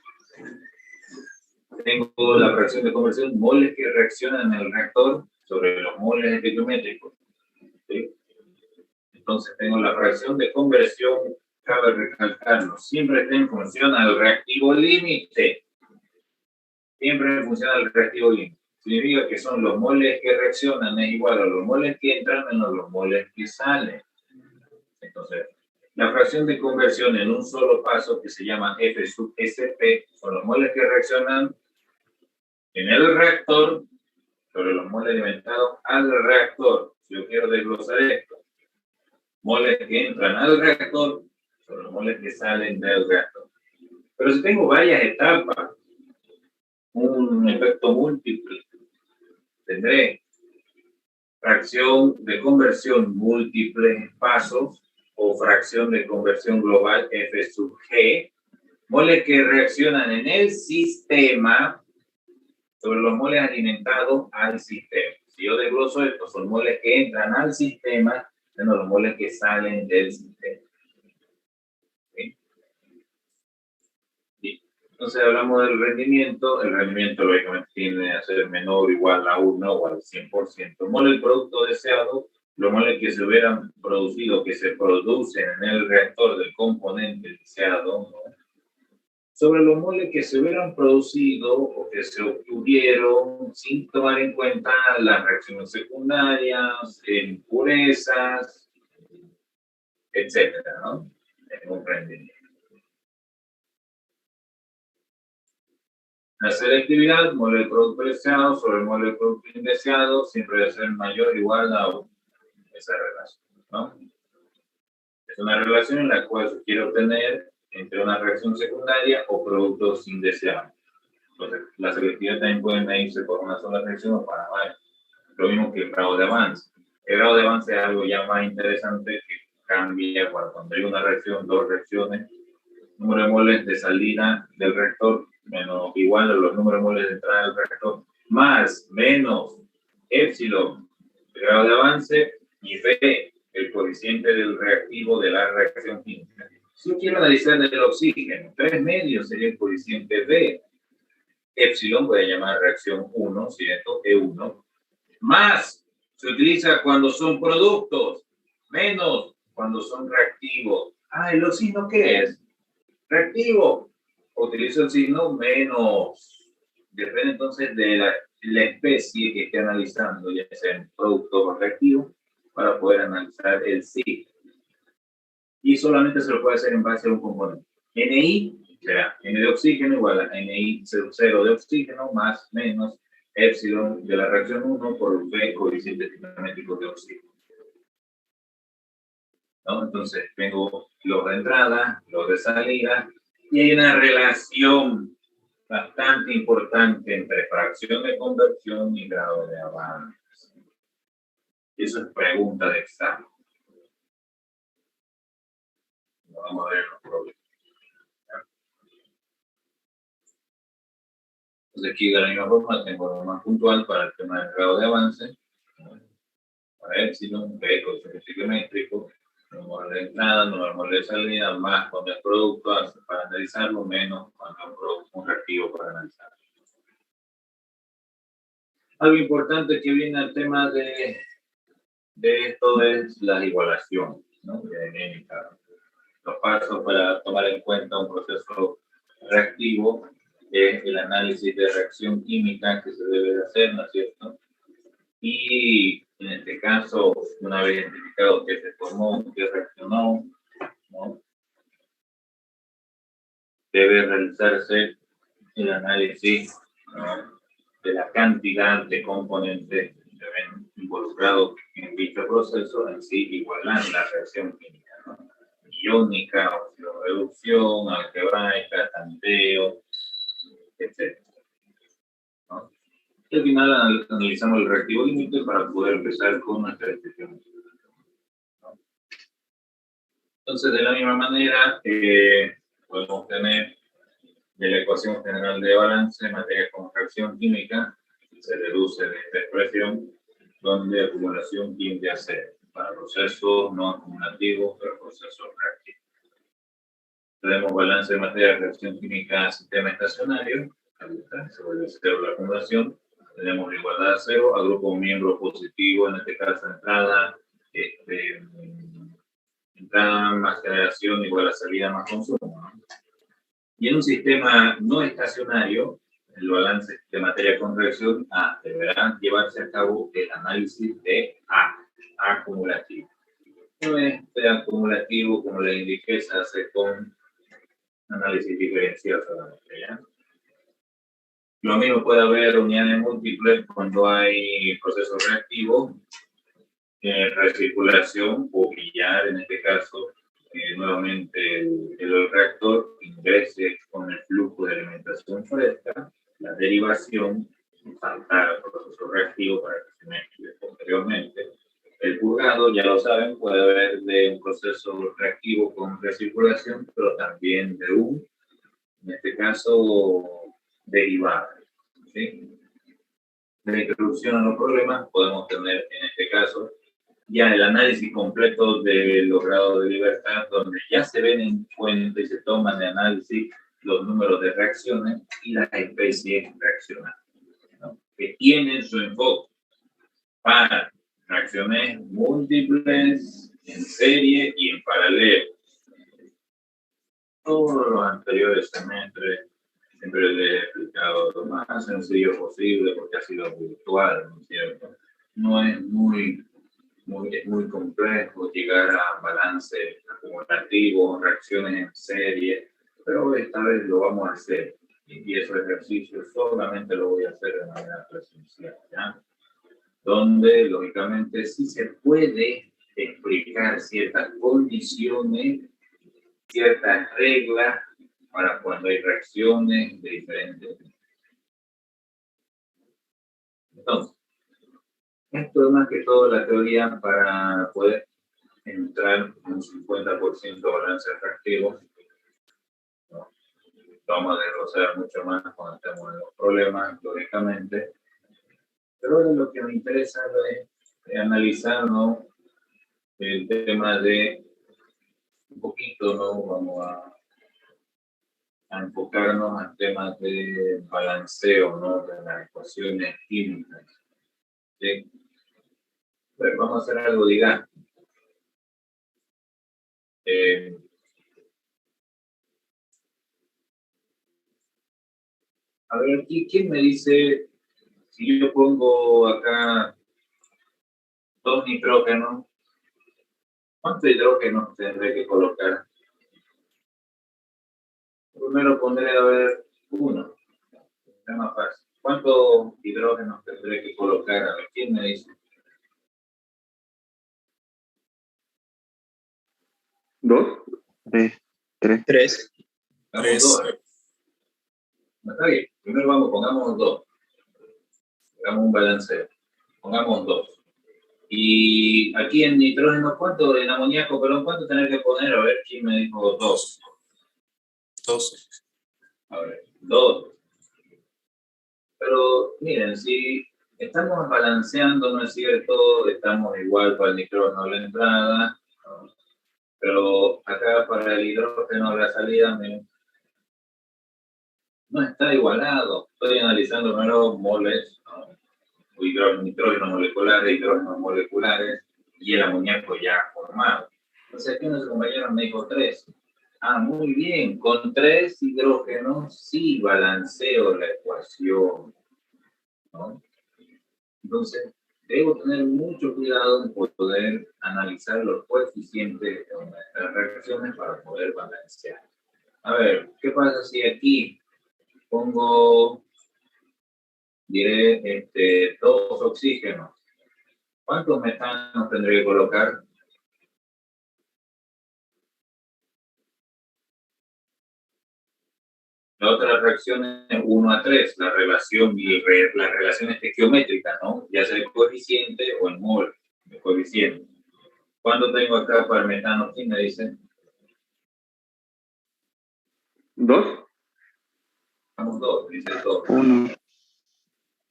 Tengo la fracción de conversión, moles que reaccionan en el reactor sobre los moles estequiométricos, ¿sí? Entonces tengo la fracción de conversión, cabe recalcarlo, siempre está en función al reactivo límite. Siempre en función al reactivo límite. Significa que son los moles que reaccionan es igual a los moles que entran menos los moles que salen. Entonces, la fracción de conversión en un solo paso, que se llama F sub SP, son los moles que reaccionan en el reactor sobre los moles alimentados al reactor. Si yo quiero desglosar esto, moles que entran al reactor sobre los moles que salen del reactor. Pero si tengo varias etapas, un efecto múltiple, tendré fracción de conversión múltiples pasos o fracción de conversión global F sub G, moles que reaccionan en el sistema sobre los moles alimentados al sistema. Si yo desgloso esto, son moles que entran al sistema menos los moles que salen del sistema. ¿Sí? Sí. Entonces hablamos del rendimiento. El rendimiento lógicamente tiene a ser menor o igual a 1 o al 100%. Mole el producto deseado, los moles que se hubieran producido, que se producen en el reactor del componente deseado, ¿no?, sobre los moles que se hubieran producido o que se obtuvieron sin tomar en cuenta las reacciones secundarias, impurezas, etcétera, ¿no? En un rendimiento. La selectividad, mole del producto deseado sobre el mole del producto indeseado, siempre debe ser mayor o igual a esa relación, ¿no? Es una relación en la cual se quiere obtener entre una reacción secundaria o productos indeseables. Entonces, la selectividad también puede medirse por una sola reacción o para varias. Lo mismo que el grado de avance. El grado de avance es algo ya más interesante que cambia cuando hay una reacción, dos reacciones, número de moles de salida del reactor menos igual a los números de moles de entrada del reactor, más, menos, épsilon, el grado de avance, y B, el coeficiente del reactivo de la reacción química. Si yo quiero analizar el oxígeno, 3 medios sería el coeficiente B. Épsilon voy a llamar reacción 1, ¿cierto? E1. Más se utiliza cuando son productos, menos cuando son reactivos. Ah, ¿el oxígeno qué es? Reactivo. Utilizo el signo menos. Depende entonces de la especie que esté analizando, ya sea en producto o reactivo, para poder analizar el signo. Y solamente se lo puede hacer en base a un componente. NI será N de oxígeno igual a NI0 de oxígeno más menos épsilon de la reacción 1 por V coeficiente cinético de oxígeno. ¿No? Entonces tengo los de entrada, los de salida, y hay una relación bastante importante entre fracción de conversión y grado de avance. Eso es pregunta de examen. Vamos a ver los problemas. Entonces aquí de la misma forma tengo lo más puntual para el tema del grado de avance. Para épsilon, B coeficiente ciclométrico, número de entrada, número de salida, más cuando es producto para analizarlo, menos cuando es un producto, un reactivo para analizarlo. Algo importante que viene al tema de esto es la igualación, ¿no? Los pasos para tomar en cuenta un proceso reactivo es el análisis de reacción química que se debe de hacer, ¿no es cierto? Y en este caso, una vez identificado que se formó, que reaccionó, ¿no? Debe realizarse el análisis, ¿no?, de la cantidad de componentes que ven involucrados en dicho proceso, en sí igualan la reacción química, ¿no? Iónica, oxidorreducción, algebraica, tanteo, etc. ¿No? Y al final analizamos el reactivo límite para poder empezar con nuestra descripción. ¿No? Entonces, de la misma manera, podemos tener de la ecuación general de balance en materia con reacción química, se deduce de esta expresión, donde acumulación tiende a cero para procesos no acumulativos, pero procesos reactivos. Tenemos balance de materia de reacción química sistema estacionario, se vuelve a cero la acumulación. Tenemos igualdad a cero, agrupo un miembro positivo, en este caso entrada, entrada más generación igual a salida más consumo, ¿no? Y en un sistema no estacionario, el balance de materia con reacción A deberá llevarse a cabo el análisis de A, acumulativo. Este acumulativo, como le indiqué, se hace con análisis diferencial solamente, ¿ya? Lo mismo puede haber unidades múltiples cuando hay procesos reactivos, recirculación o billar, en este caso, nuevamente el reactor ingrese con el flujo de alimentación fresca, la derivación, saltar al proceso reactivo para que se mezcle posteriormente. El purgado, ya lo saben, puede haber de un proceso reactivo con recirculación, pero también de en este caso, derivado. ¿Sí? De introducción a los problemas, podemos tener en este caso ya el análisis completo de los grados de libertad, donde ya se ven en cuenta y se toman de análisis los números de reacciones y las especies reaccionantes, ¿no?, que tienen su enfoque para reacciones múltiples, en serie y en paralelo. Todos los anteriores semestres siempre les he explicado lo más sencillo posible porque ha sido virtual, ¿no es cierto? No es muy complejo llegar a balance acumulativo, reacciones en serie, pero esta vez lo vamos a hacer y esos ejercicios solamente lo voy a hacer de manera presencial, ¿ya? Donde lógicamente sí se puede explicar ciertas condiciones, ciertas reglas para cuando hay reacciones de diferentes tipos. Entonces, esto es más que todo la teoría para poder entrar en un 50% balance reactivo vamos a desglosar mucho más cuando estemos en los problemas, lógicamente. Pero ahora lo que me interesa es analizar, ¿no?, el tema de un poquito, ¿no? Vamos a enfocarnos en temas de balanceo, ¿no?, de las ecuaciones químicas. ¿Sí? Pues vamos a hacer algo didáctico. A ver, aquí, ¿quién me dice, si yo pongo acá 2 nitrógenos, cuántos hidrógenos tendré que colocar? Primero pondré, a ver, 1. Es más fácil. ¿Cuántos hidrógenos tendré que colocar? A ver, ¿quién me dice? 2, 3. 3. Pongamos 2. ¿No está bien? Primero pongamos 2. Hagamos un balanceo. Pongamos 2. Y aquí en nitrógeno, ¿cuánto? En amoníaco, perdón, ¿cuánto tener que poner? A ver, ¿quién me dijo 2? 2. A ver, 2. Pero miren, si estamos balanceando, ¿no es cierto? Estamos igual para el nitrógeno a la entrada, ¿no? Pero acá para el hidrógeno a la salida no está igualado. Estoy analizando primero moles, ¿no?, nitrógenos moleculares, hidrógenos moleculares y el amoníaco ya formado. Entonces aquí nuestro compañero me dijo 3. Ah, muy bien, con 3 hidrógenos sí balanceo la ecuación, ¿no? Entonces, debo tener mucho cuidado en poder analizar los coeficientes de nuestras reacciones para poder balancear. A ver, ¿qué pasa si aquí pongo, diré, 2 oxígenos? ¿Cuántos metanos tendré que colocar? La otra reacción es 1 a 3, la relación estequiométrica, ¿no? Ya sea el coeficiente o el mol, el coeficiente. ¿Cuánto tengo acá para el metano? ¿Quién me dice? 2. Vamos 2, dice 2. 1.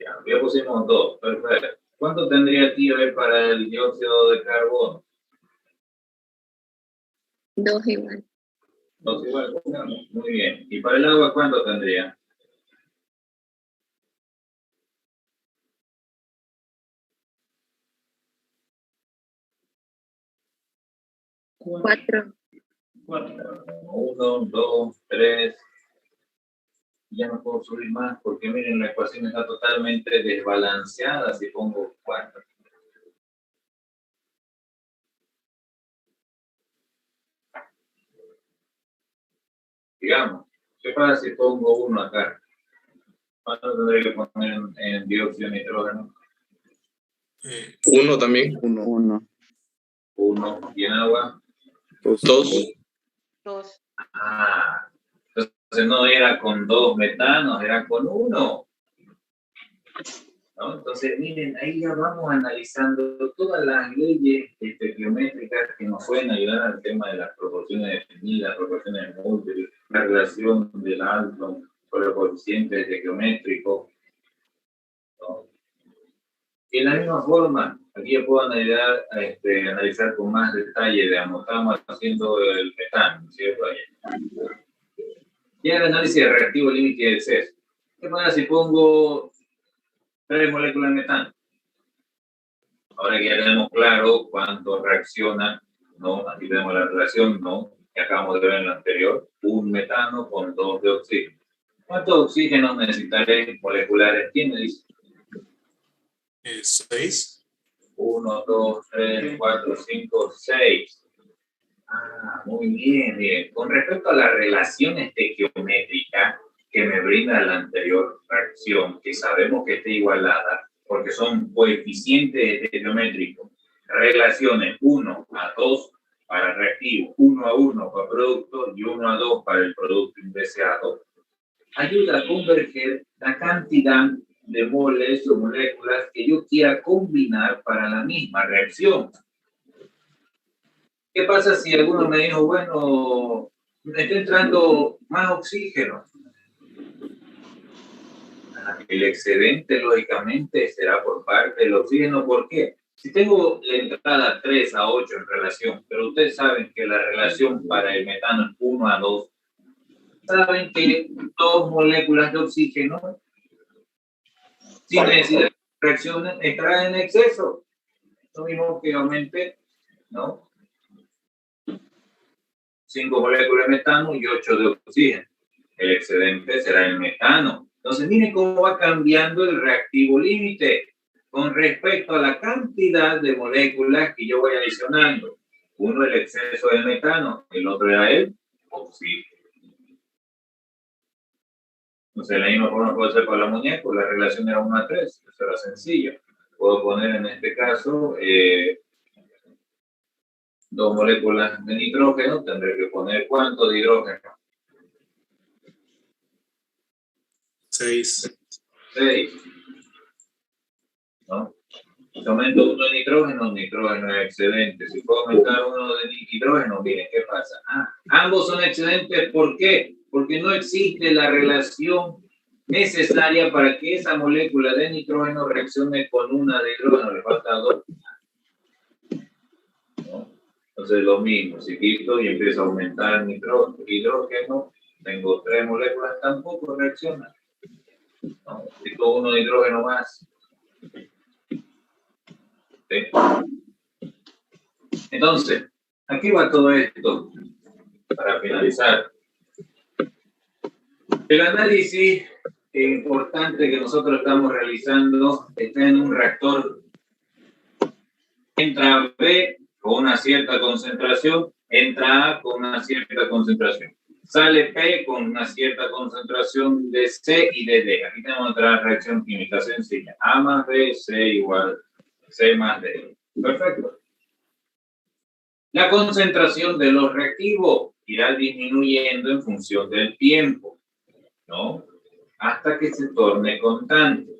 Ya pusimos 2, perfecto. ¿Cuánto tendría aquí a ver para el dióxido de carbono? 2 igual. 2 igual, pongamos. Muy bien. ¿Y para el agua cuánto tendría? 4. 1, 2, 3. Ya no puedo subir más porque miren, la ecuación está totalmente desbalanceada si pongo 4. Digamos, ¿qué pasa si pongo 1 acá? ¿Cuánto tendré que poner en dióxido de nitrógeno? 1 también. 1. 1. ¿Y en agua? 2. 2. Ah, entonces no era con 2 metanos, era con 1. ¿No? Entonces, miren, ahí ya vamos analizando todas las leyes estequiométricas que nos pueden ayudar al tema de las proporciones definidas, proporciones múltiples, la relación del alto con los coeficientes estequiométricos, ¿no? Y de la misma forma, aquí yo puedo analizar con más detalle, digamos, estamos haciendo el metano, ¿cierto? Y el análisis de reactivo límite de exceso. ¿Qué pasa si pongo 3 moléculas de metano? Ahora que ya tenemos claro cuánto reacciona, ¿no? Aquí tenemos la relación, ¿no?, que acabamos de ver en lo anterior, un metano con 2 de oxígeno. ¿Cuántos oxígenos necesitaré moleculares? ¿Quién me dice? 6. 1, 2, 3, 4, 5, 6. Ah, muy bien, bien. Con respecto a la relación estequiométrica que me brinda la anterior reacción, que sabemos que está igualada, porque son coeficientes estequiométricos, relaciones 1 a 2 para reactivo, 1 a 1 para producto y 1 a 2 para el producto indeseado, ayuda a converger la cantidad de moles o moléculas que yo quiera combinar para la misma reacción. ¿Qué pasa si alguno me dijo, bueno, me está entrando más oxígeno? El excedente, lógicamente, será por parte del oxígeno. ¿Por qué? Si tengo la entrada 3 a 8 en relación, pero ustedes saben que la relación para el metano es 1 a 2, saben que 2 moléculas de oxígeno, sin necesidad de reacción, entrarán en exceso. Lo mismo que aumente, ¿no? 5 moléculas de metano y 8 de oxígeno. El excedente será el metano. Entonces, miren cómo va cambiando el reactivo límite con respecto a la cantidad de moléculas que yo voy adicionando. Uno el exceso del metano, el otro era el oxígeno. Entonces, de la misma forma puede ser para la muñeca, la relación era 1 a 3, eso era sencillo. Puedo poner en este caso 2 moléculas de nitrógeno, tendré que poner ¿cuánto de hidrógeno? 6. 6. ¿No? Si aumento 1 de nitrógeno, nitrógeno es excedente. Si puedo aumentar 1 de hidrógeno, miren qué pasa. Ambos son excedentes, ¿por qué? Porque no existe la relación necesaria para que esa molécula de nitrógeno reaccione con una de hidrógeno, le falta 2. ¿No? Entonces lo mismo, si quito y empiezo a aumentar hidrógeno, tengo 3 moléculas, tampoco reaccionan. ¿No? Quito 1 de hidrógeno más. ¿Sí? Entonces, aquí va todo esto para finalizar. El análisis importante que nosotros estamos realizando está en un reactor. Entra B con una cierta concentración, entra A con una cierta concentración. Sale P con una cierta concentración de C y de D. Aquí tenemos otra reacción química sencilla. A más B, C igual C más D. Perfecto. La concentración de los reactivos irá disminuyendo en función del tiempo, ¿no? Hasta que se torne constante.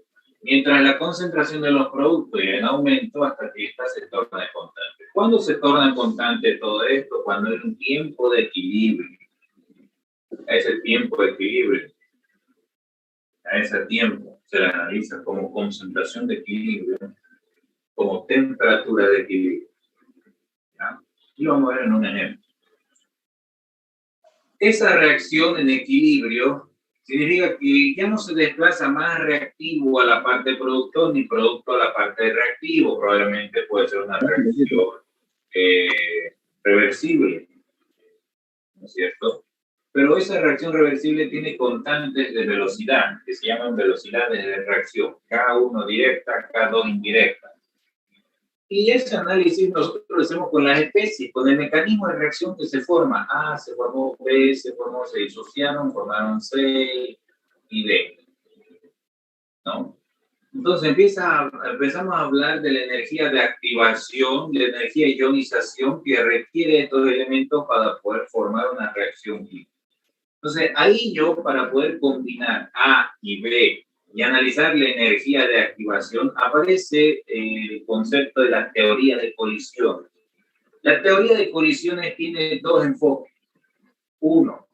Mientras la concentración de los productos irá en aumento hasta que ésta se torne constante. ¿Cuándo se torna constante todo esto? Cuando hay un tiempo de equilibrio. A ese tiempo de equilibrio, a ese tiempo se la analiza como concentración de equilibrio, como temperatura de equilibrio. ¿Ya? Y vamos a ver en un ejemplo. Esa reacción en equilibrio significa que ya no se desplaza más reactivo a la parte productor ni producto a la parte reactivo. Probablemente puede ser una reacción reversible, ¿no es cierto? Pero esa reacción reversible tiene constantes de velocidad, que se llaman velocidades de reacción, K1 directa, K2 indirecta. Y ese análisis nosotros lo hacemos con las especies, con el mecanismo de reacción que se forma. A, se formó B, se formó, se disociaron, formaron C y D. ¿No? Entonces empezamos a hablar de la energía de activación, de la energía de ionización que requiere estos elementos para poder formar una reacción química. Entonces ahí yo, para poder combinar A y B y analizar la energía de activación, aparece el concepto de la teoría de colisiones. La teoría de colisiones tiene 2 enfoques. 1,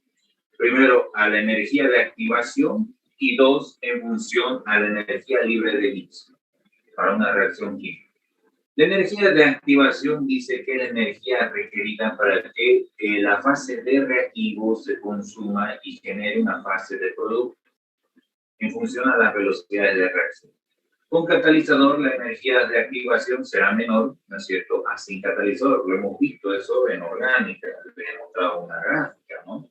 primero a la energía de activación y 2, en función a la energía libre de inicio para una reacción química. La energía de activación dice que es la energía requerida para que la fase de reactivo se consuma y genere una fase de producto en función a las velocidades de reacción. Con catalizador la energía de activación será menor, ¿no es cierto?, a sin catalizador. Lo hemos visto eso en orgánica, les he mostrado una gráfica, ¿no?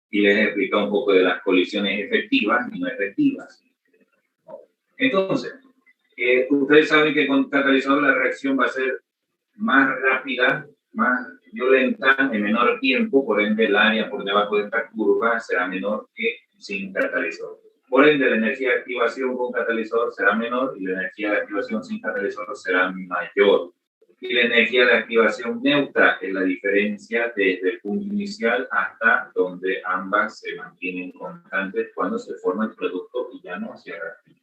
Y les he explicado un poco de las colisiones efectivas y no efectivas. Entonces, ustedes saben que con catalizador la reacción va a ser más rápida, más violenta, en menor tiempo, por ende el área por debajo de esta curva será menor que sin catalizador. Por ende, la energía de activación con catalizador será menor y la energía de activación sin catalizador será mayor. Y la energía de activación neutra es la diferencia desde el punto inicial hasta donde ambas se mantienen constantes cuando se forma el producto y ya no hacia arriba.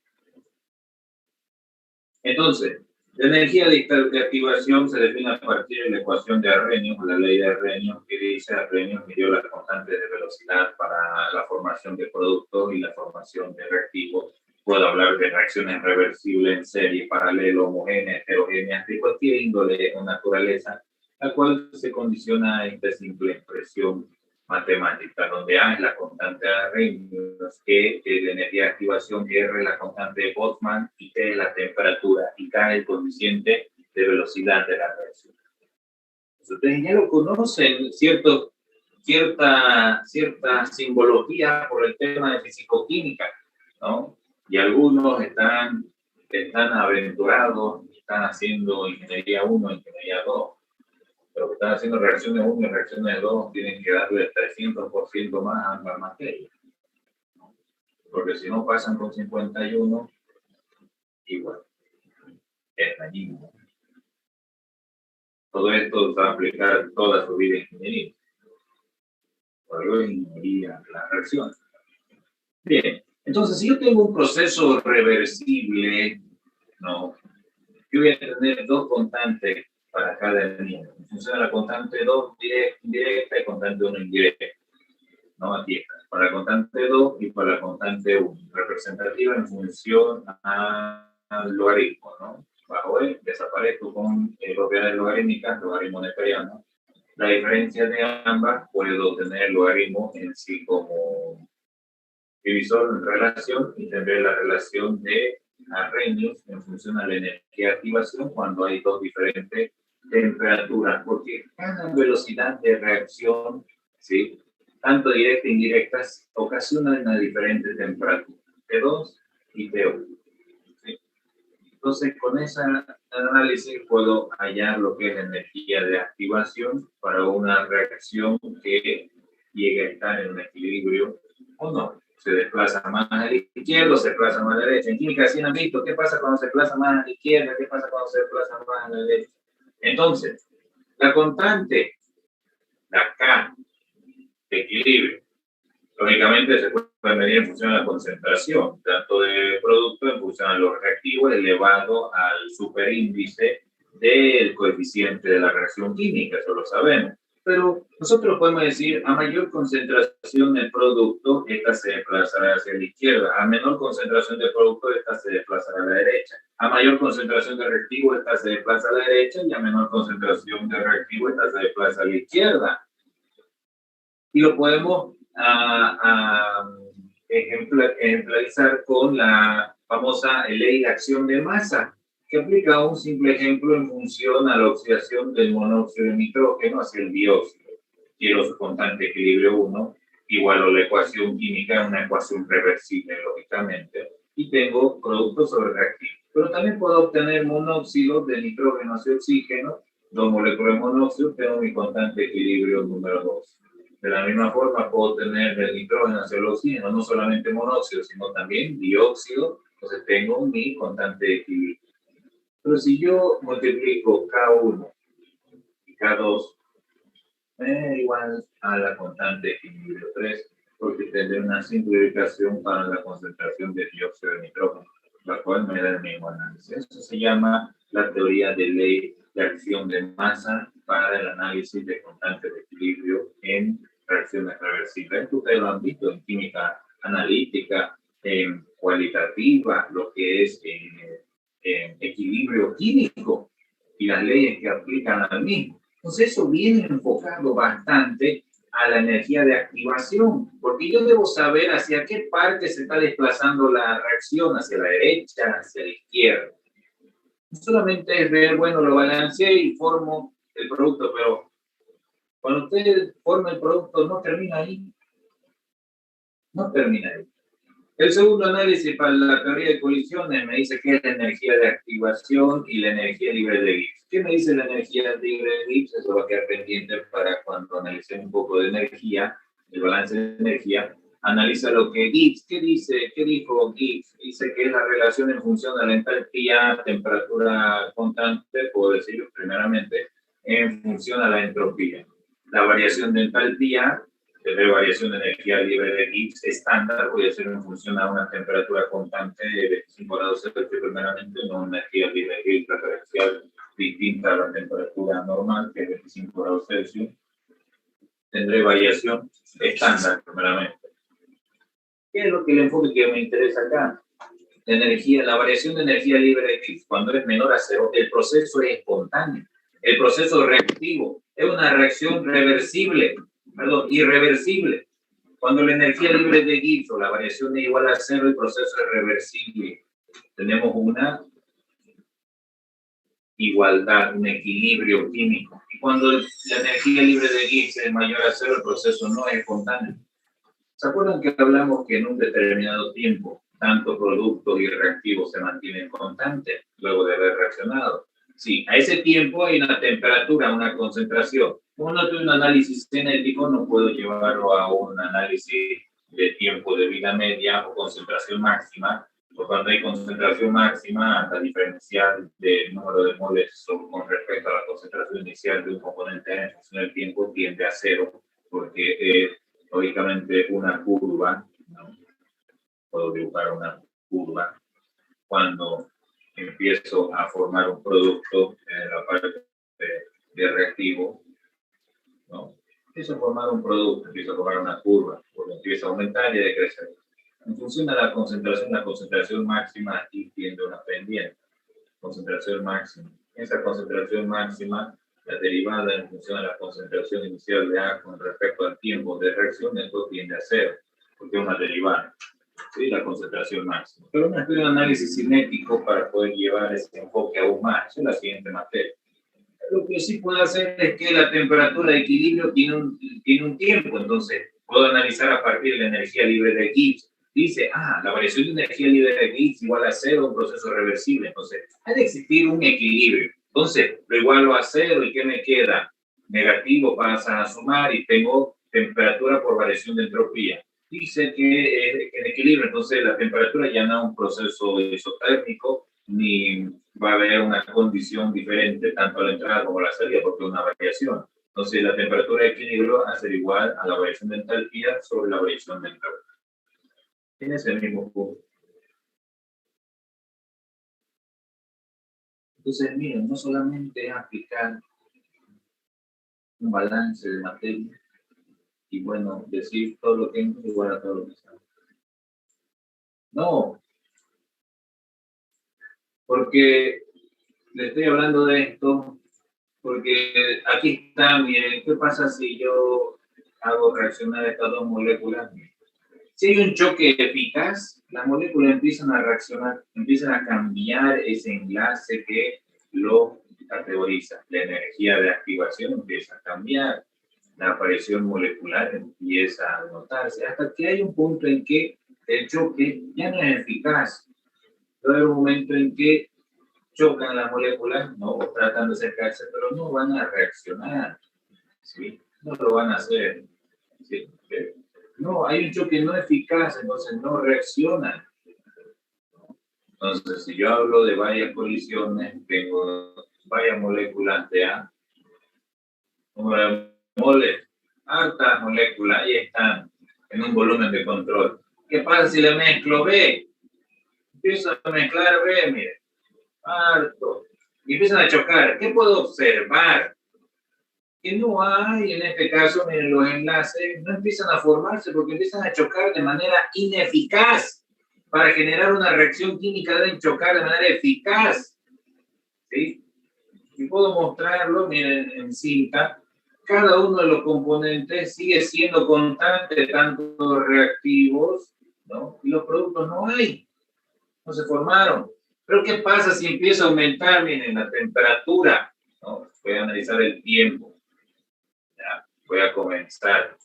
Entonces, la energía de activación se define a partir de la ecuación de Arrhenius, la ley de Arrhenius, que dice Arrhenius midió las constantes de velocidad para la formación de productos y la formación de reactivos puedo hablar de reacciones reversibles en serie, paralelo, homogéneas, heterogéneas, de cualquier índole o naturaleza, la cual se condiciona a esta simple expresión matemática, donde A es la constante de Arrhenius, E es la energía de activación, R es la constante de Boltzmann, y T es la temperatura, y K es el coeficiente de velocidad de la reacción. Ustedes ya lo conocen, cierta simbología por el tema de fisicoquímica, ¿no? Y algunos están aventurados, están haciendo ingeniería 1, ingeniería 2, pero que están haciendo reacciones 1 y reacciones 2 tienen que darle el 300% más a ambas materias, ¿no? Porque si no pasan con 51, igual, es dañino. Todo esto se va a aplicar toda su vida en ingeniería. Por algo es ingeniería la reacción. Bien, entonces si yo tengo un proceso reversible, ¿no? Yo voy a tener dos constantes para cada elemento. En función de la constante 2 indirecta y constante 1 indirecta, ¿no? Aquí está. Para la constante 2 y para la constante 1. Representativa en función al logaritmo, ¿no? Bajo él desaparezco con propiedades logarítmicas, logaritmo neperiano. La diferencia de ambas puedo tener logaritmo en sí como divisor en relación y tendré la relación de Arrhenius en función a la energía de activación cuando hay dos diferentes temperaturas, porque cada velocidad de reacción, ¿sí?, tanto directa e indirecta, ocasiona una diferente temperatura, T2 y T1. ¿Sí? Entonces, con ese análisis puedo hallar lo que es la energía de activación para una reacción que llegue a estar en un equilibrio o no. Se desplaza más a la izquierda o se desplaza más a la derecha. En química sí han visto qué pasa cuando se desplaza más a la izquierda, qué pasa cuando se desplaza más a la derecha. Entonces, la constante, la K, de equilibrio, lógicamente se puede medir en función de la concentración, tanto de producto en función a los reactivos elevado al superíndice del coeficiente de la reacción química, eso lo sabemos. Pero nosotros podemos decir, a mayor concentración del producto, esta se desplazará hacia la izquierda. A menor concentración del producto, esta se desplazará a la derecha. A mayor concentración de reactivo, esta se desplaza a la derecha. Y a menor concentración de reactivo, esta se desplaza a la izquierda. Y lo podemos ejemplarizar con la famosa ley de acción de masa, que aplica un simple ejemplo en función a la oxidación del monóxido de nitrógeno hacia el dióxido. Quiero su constante equilibrio 1, igual a la ecuación química, una ecuación reversible, lógicamente, y tengo producto sobre reactivo. Pero también puedo obtener monóxido de nitrógeno hacia oxígeno, 2 moléculas de monóxido, tengo mi constante equilibrio número 2. De la misma forma puedo tener del nitrógeno hacia el oxígeno, no solamente monóxido, sino también dióxido, entonces tengo mi constante de equilibrio. Pero si yo multiplico K1 y K2, es igual a la constante de equilibrio 3, porque tendré una simplificación para la concentración de dióxido de nitrógeno, la cual me da el mismo análisis. Eso se llama la teoría de ley de acción de masa para el análisis de constantes de equilibrio en reacciones reversibles. Esto ustedes lo han visto en química analítica, en cualitativa, lo que es equilibrio químico y las leyes que aplican al mismo. Entonces eso viene enfocado bastante a la energía de activación, porque yo debo saber hacia qué parte se está desplazando la reacción, hacia la derecha, hacia la izquierda. No solamente es ver, bueno, lo balanceé y formo el producto, pero cuando usted forma el producto no termina ahí. No termina ahí. El segundo análisis para la teoría de colisiones me dice que es la energía de activación y la energía libre de Gibbs. ¿Qué me dice la energía libre de Gibbs? Eso va a quedar pendiente para cuando analicemos un poco de energía, el balance de energía. Analiza lo que Gibbs, ¿qué dijo Gibbs? Dice que es la relación en función de la entalpía, temperatura constante, puedo decirlo primeramente, en función a la entropía. La variación de entalpía, de variación de energía libre de Gibbs estándar, puede ser en función a una temperatura constante de 25 grados Celsius primeramente, no una energía libre de Gibbs preferencial distinta a la temperatura normal, que es 25 grados Celsius. Tendré variación estándar primeramente. ¿Qué es lo que el enfoque que me interesa acá? la variación de energía libre de Gibbs, cuando es menor a cero, el proceso es espontáneo. El proceso reactivo es una reacción irreversible. Cuando la energía libre de Gibbs o la variación es igual a cero, el proceso es reversible. Tenemos una igualdad, un equilibrio químico. Y cuando la energía libre de Gibbs es mayor a cero, el proceso no es espontáneo. ¿Se acuerdan que hablamos que en un determinado tiempo tanto productos y reactivos se mantienen constantes luego de haber reaccionado? Sí, a ese tiempo hay una temperatura, una concentración. Como no tuve un análisis cinético, no puedo llevarlo a un análisis de tiempo de vida media o concentración máxima, porque cuando hay concentración máxima, la diferencial del número de moles con respecto a la concentración inicial de un componente en función del tiempo tiende a cero, porque es lógicamente una curva, ¿no? Puedo dibujar una curva cuando empiezo a formar un producto en la parte de reactivo, ¿no? Empiezo a formar un producto, empiezo a formar una curva, porque empieza a aumentar y a decrecer. En función de la concentración máxima aquí tiende una pendiente. Concentración máxima. Esa concentración máxima, la derivada en función de la concentración inicial de A con respecto al tiempo de reacción, esto tiende a cero, porque es una derivada. ¿Sí? La concentración máxima. Pero no estoy un análisis cinético para poder llevar ese enfoque aún más. Es la siguiente materia. Lo que sí puedo hacer es que la temperatura de equilibrio tiene un tiempo, entonces puedo analizar a partir de la energía libre de Gibbs. Dice, la variación de energía libre de Gibbs igual a cero, un proceso reversible. Entonces, ha de existir un equilibrio. Entonces, lo igualo a cero y ¿qué me queda? Negativo pasa a sumar y tengo temperatura por variación de entropía. Dice que en equilibrio, entonces la temperatura ya no es un proceso isotérmico, ni va a haber una condición diferente tanto a la entrada como a la salida, porque es una variación. Entonces la temperatura de equilibrio va a ser igual a la variación de entalpía sobre la variación de entropía. Tiene ese mismo punto. Entonces, miren, no solamente es aplicar un balance de materia y, bueno, decir todo lo que es igual a todo lo que sabe. No, porque le estoy hablando de esto, porque aquí está, miren, ¿qué pasa si yo hago reaccionar estas dos moléculas? Si hay un choque eficaz, las moléculas empiezan a reaccionar, empiezan a cambiar ese enlace que lo categoriza. La energía de activación empieza a cambiar, la aparición molecular empieza a notarse, hasta que hay un punto en que el choque ya no es eficaz. Va a haber un momento en que chocan las moléculas, ¿no? O tratan de acercarse, pero no van a reaccionar, ¿sí? No lo van a hacer, ¿sí? No, hay un choque no eficaz, entonces no reaccionan. Entonces, si yo hablo de varias colisiones, tengo varias moléculas de A, número de moles, hartas moléculas, ahí están, en un volumen de control. ¿Qué pasa si le mezclo B? Empiezo a mezclar B, mire, harto. Y empiezan a chocar. ¿Qué puedo observar? Que no hay, en este caso, miren, los enlaces no empiezan a formarse porque empiezan a chocar de manera ineficaz. Para generar una reacción química deben chocar de manera eficaz. ¿Sí? Y puedo mostrarlo, miren, en cinta. Cada uno de los componentes sigue siendo constante, tanto reactivos, ¿no? Y los productos no hay, no se formaron. Pero ¿qué pasa si empieza a aumentar, miren, la temperatura? ¿No? Voy a analizar el tiempo. Ya, voy a comenzar.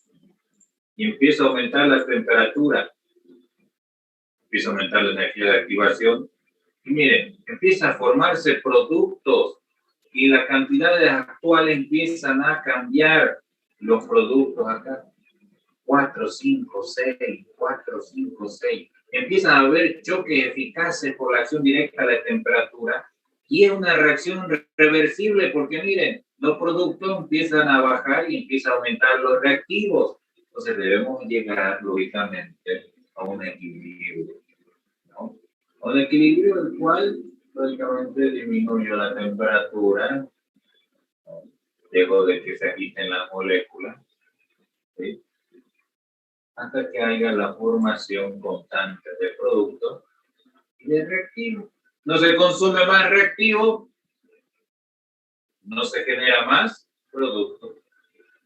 Y empiezo a aumentar la temperatura. Empieza a aumentar la energía de activación. Y miren, empiezan a formarse productos y las cantidades actuales empiezan a cambiar. Los productos acá, 4, 5, 6, 4, 5, 6. Empiezan a haber choques eficaces por la acción directa de la temperatura y es una reacción reversible porque miren, los productos empiezan a bajar y empiezan a aumentar los reactivos. Entonces debemos llegar lógicamente a un equilibrio, ¿no? A un equilibrio el cual lógicamente disminuye la temperatura, ¿no? Dejo de que se agiten las moléculas, ¿sí? Hasta que haya la formación constante de productos de reactivo. No se consume más reactivo, no se genera más producto.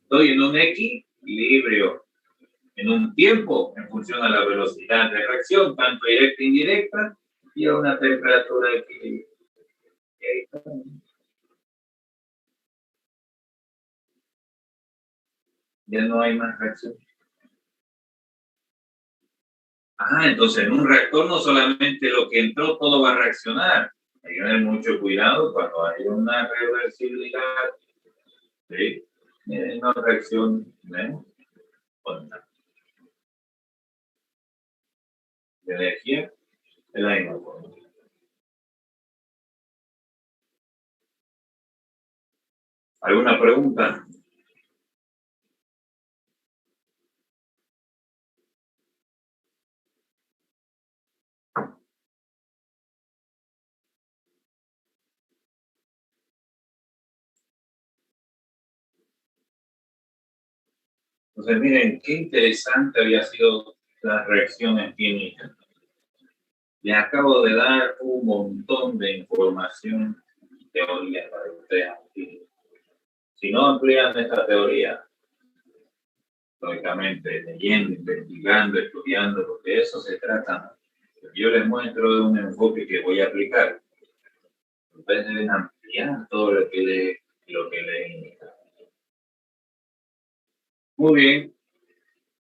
Estoy en un equilibrio, en un tiempo en función a la velocidad de reacción, tanto directa e indirecta, y a una temperatura de equilibrio. Y ahí está. Ya no hay más reacción. Entonces en un reactor no solamente lo que entró, todo va a reaccionar. Hay que tener mucho cuidado cuando hay una reversibilidad. ¿Sí? No reacción con la energía de la misma forma. ¿Alguna pregunta? Entonces, miren, qué interesante había sido las reacciones químicas. Les acabo de dar un montón de información y teoría para ustedes. Si no amplían esta teoría, lógicamente, leyendo, investigando, estudiando, porque de eso se trata. Yo les muestro de un enfoque que voy a aplicar. Ustedes deben ampliar todo lo que le indica. Muy bien.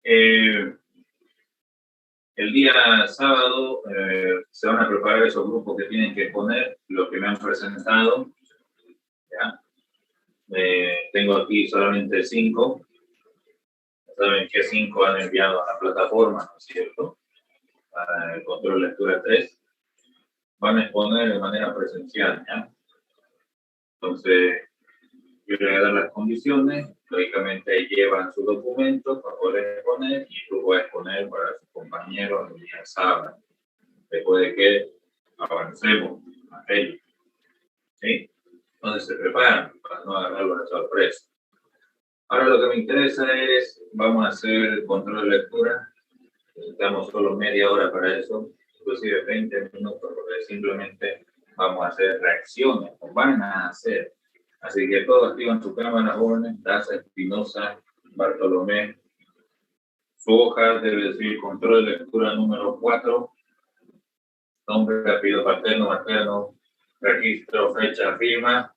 El día sábado se van a preparar esos grupos que tienen que poner, lo que me han presentado. ¿Ya? Tengo aquí solamente 5. Saben qué 5 han enviado a la plataforma, ¿no es cierto? Para el control lectura 3. Van a exponer de manera presencial, ¿ya? Entonces, yo les voy a dar las condiciones, lógicamente llevan su documento para poder exponer y tú puedes exponer para sus compañeros el día sábado, después de que avancemos a ello. ¿Sí? Entonces se preparan para no agarrarlo de sorpresa. Ahora lo que me interesa es, vamos a hacer el control de lectura, necesitamos solo media hora para eso, inclusive 20 minutos, porque simplemente vamos a hacer reacciones, o van a hacer. Así que todos activan su cámara, jóvenes, Daza, Espinosa, Bartolomé. Su hoja debe decir control de lectura número 4, nombre, apellido paterno, materno, registro, fecha, firma.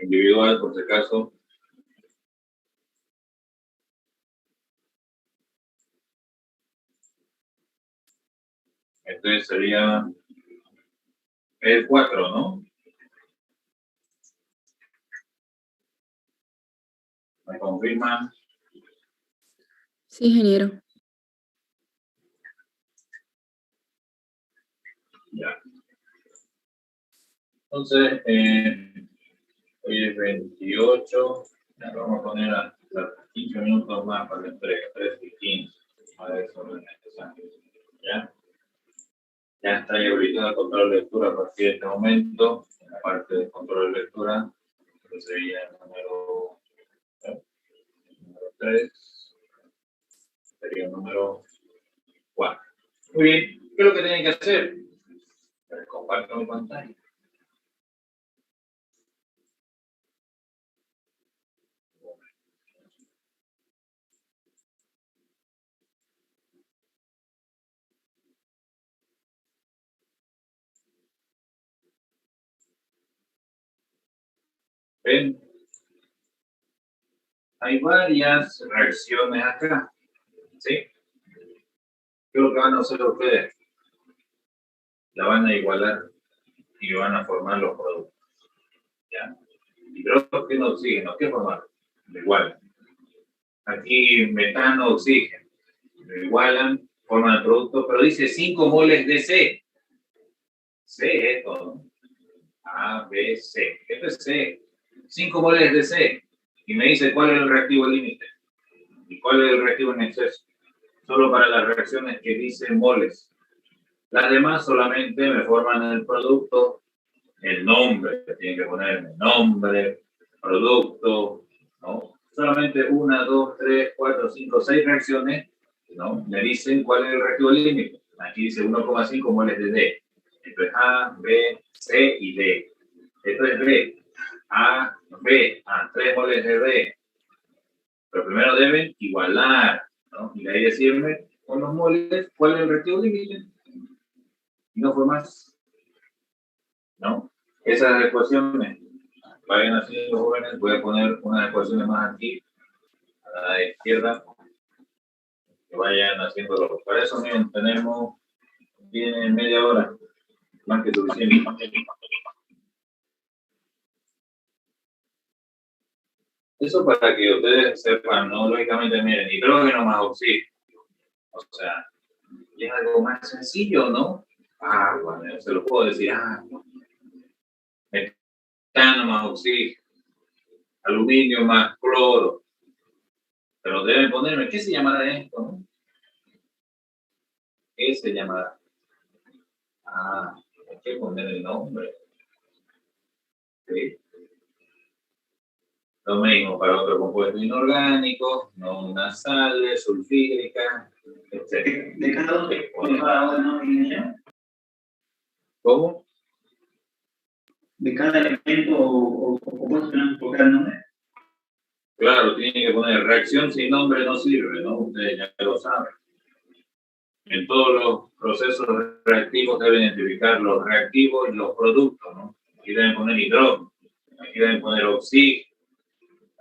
Individual, por si acaso. Entonces sería el 4, ¿no? ¿Me confirman? Sí, ingeniero. Ya. Entonces, hoy es 28. Ya vamos a poner a 15 minutos más para la entrega, 3 y 15. A ver, sobre necesario. ¿Ya? Ya está ahí habilitado el control de lectura a partir de este momento. En la parte de control de lectura, que sería el número 3, sería el número 4. Muy bien, ¿qué es lo que tienen que hacer? Comparto mi pantalla. ¿Ven? Hay varias reacciones acá. ¿Sí? ¿Qué es lo que van a hacer ustedes? La van a igualar y van a formar los productos. ¿Ya? Hidrógeno, oxígeno, ¿qué forman? Lo igualan. Aquí metano, oxígeno. Lo igualan, forman el producto, pero dice 5 moles de C. C es todo, ¿no? A, B, C. Esto es C. 5 moles de C. Y me dice cuál es el reactivo límite. ¿Y cuál es el reactivo en exceso? solo para las reacciones que dicen moles. Las demás solamente me forman el producto, el nombre, tienen que ponerme nombre, producto, ¿no? Solamente 1, 2, 3, 4, 5, 6 reacciones, ¿no? Me dicen cuál es el reactivo límite. Aquí dice 1,5 moles de D. Esto es A, B, C y D. Esto es B. A, B, a 3 moles de D. Pero primero deben igualar, ¿no? Y de ahí decirme con los moles cuál es el reactivo límite. Y no fue más, ¿no? Esas ecuaciones vayan haciendo, jóvenes. Voy a poner unas ecuaciones más aquí, a la izquierda, que vayan haciéndolo. Para eso, miren, tiene media hora, más que suficiente. Eso para que ustedes sepan, ¿no? Lógicamente, miren, hidrógeno más oxígeno. O sea, es algo más sencillo, ¿no? Bueno, se lo puedo decir, metano más oxígeno, aluminio más cloro. Pero deben ponerme, ¿qué se llamará esto, no? ¿Qué se llamará? Hay que poner el nombre. ¿Sí? Lo mismo para otro compuesto inorgánico, no nasales, sulfídricas, etc. ¿De cada uno? ¿Cómo? ¿De cada elemento o compuesto tenemos que colocar el nombre? Claro, tiene que poner reacción sin nombre no sirve, ¿no? Ustedes ya lo saben. En todos los procesos reactivos deben identificar los reactivos y los productos, ¿no? Aquí deben poner hidrógeno, aquí deben poner oxígeno,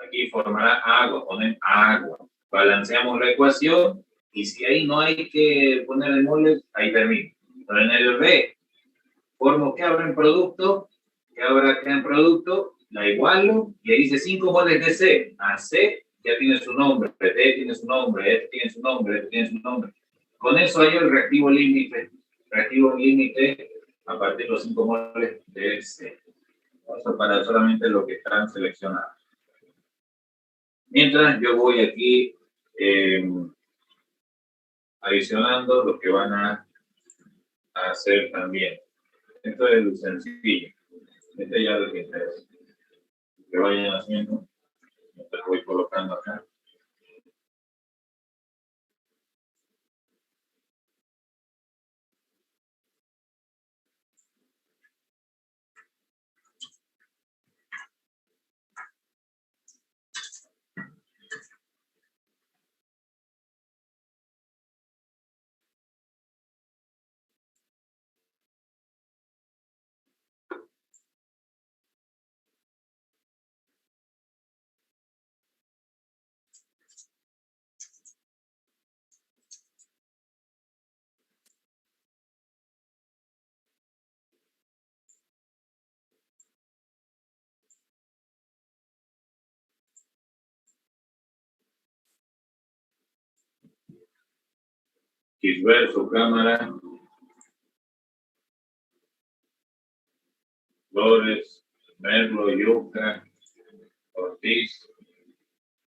aquí formará agua, ponen agua. Balanceamos la ecuación y si ahí no hay que poner el mole, ahí termina. Pero en el B, formo que habrá en producto, la igualo y ahí dice 5 moles de C. A C ya tiene su nombre, D tiene su nombre, F tiene su nombre, F tiene su nombre. Con eso hay el reactivo límite a partir de los 5 moles de C. Eso para solamente lo que están seleccionados. Mientras yo voy aquí adicionando lo que van a hacer también. Esto es lo sencillo. Este ya es lo que interesa. Que vayan haciendo. Entonces voy colocando acá. Gisbert, su cámara. Flores, Merlo, Yuca, Ortiz,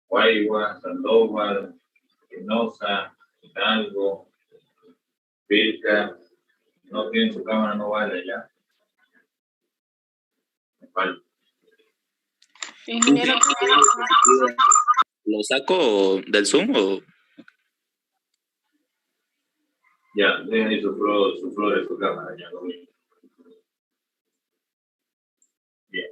Guaigua, Sandoval, Espinosa, Hidalgo, Vilca. No tienen su cámara, no vale ya. Me falta. Ingeniero, ¿Lo saco del Zoom o...? Ya, dejen ahí su flores, su cámara, ya lo vi. Bien.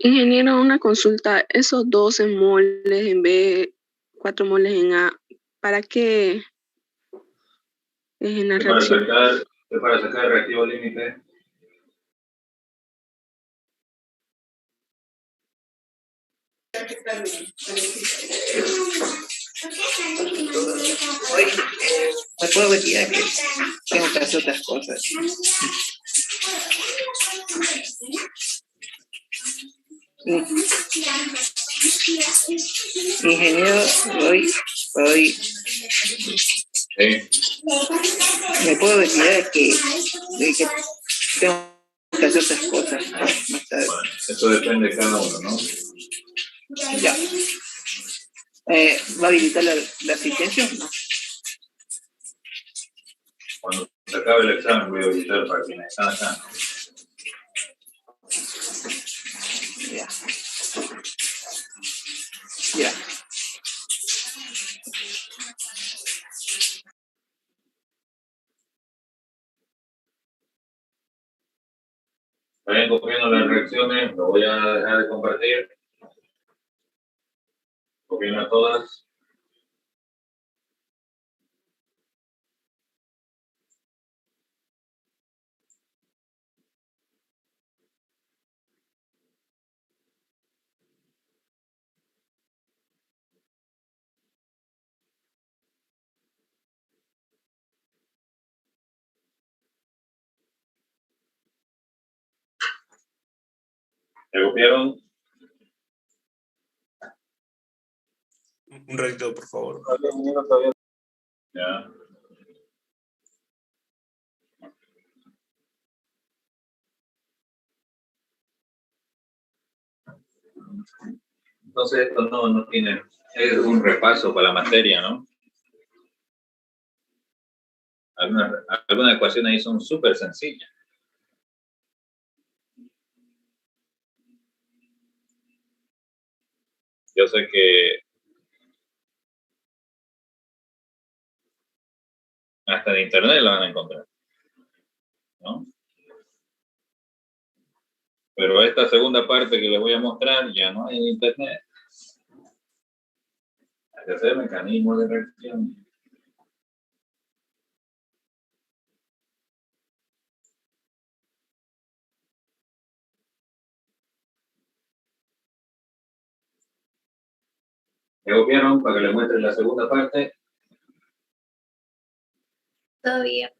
Ingeniero, una consulta. Esos 12 moles en B, 4 moles en A, ¿para qué es en la reacción? Para sacar el reactivo límite. Hoy me puedo retirar que tengo que hacer otras cosas. Ingeniero, hoy me puedo retirar que tengo que hacer otras cosas más tarde. Bueno, eso depende de cada uno, ¿no? Ya. ¿Va a habilitar la asistencia? No. Cuando se acabe el examen voy a habilitar para quienes están acá, ¿no? Ya. Ya. Vayan copiando las reacciones, lo voy a dejar de compartir. Copien a todas. ¿Se copiaron? Un ratito, por favor. Ya. Entonces esto no tiene, es un repaso para la materia, ¿no? Algunas ecuaciones ahí son súper sencillas. Yo sé que hasta en internet la van a encontrar, ¿no? Pero esta segunda parte que les voy a mostrar ya no hay en internet. Hay que hacer mecanismos de reacción. ¿Me copiaron para que les muestre la segunda parte? Todavía.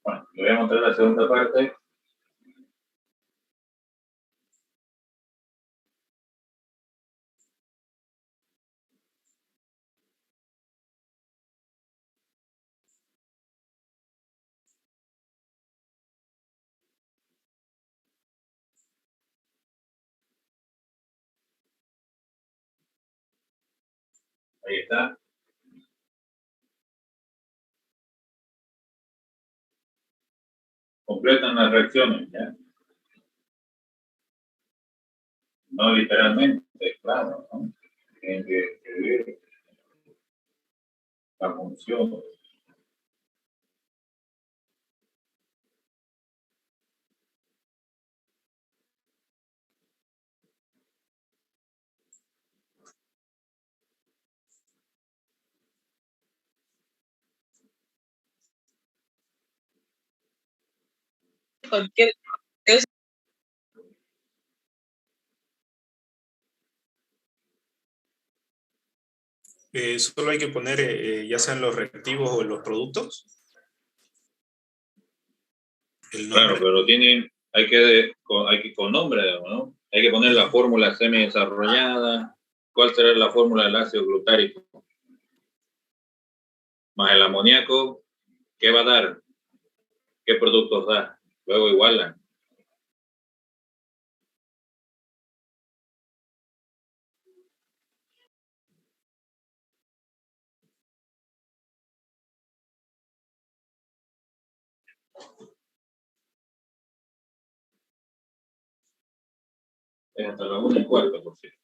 Bueno, les voy a mostrar la segunda parte. Ahí está. Completan las reacciones, ¿ya? No literalmente, claro, ¿no? Tienen que escribir la función. Cualquier Solo hay que poner, ya sean los reactivos o los productos. El nombre. Claro, pero hay que con nombre, ¿no? Hay que poner la fórmula semi-desarrollada. ¿Cuál será la fórmula del ácido glutárico? Más el amoníaco, ¿qué va a dar? ¿Qué productos da? Luego igualan. Es hasta la 1:15, por cierto.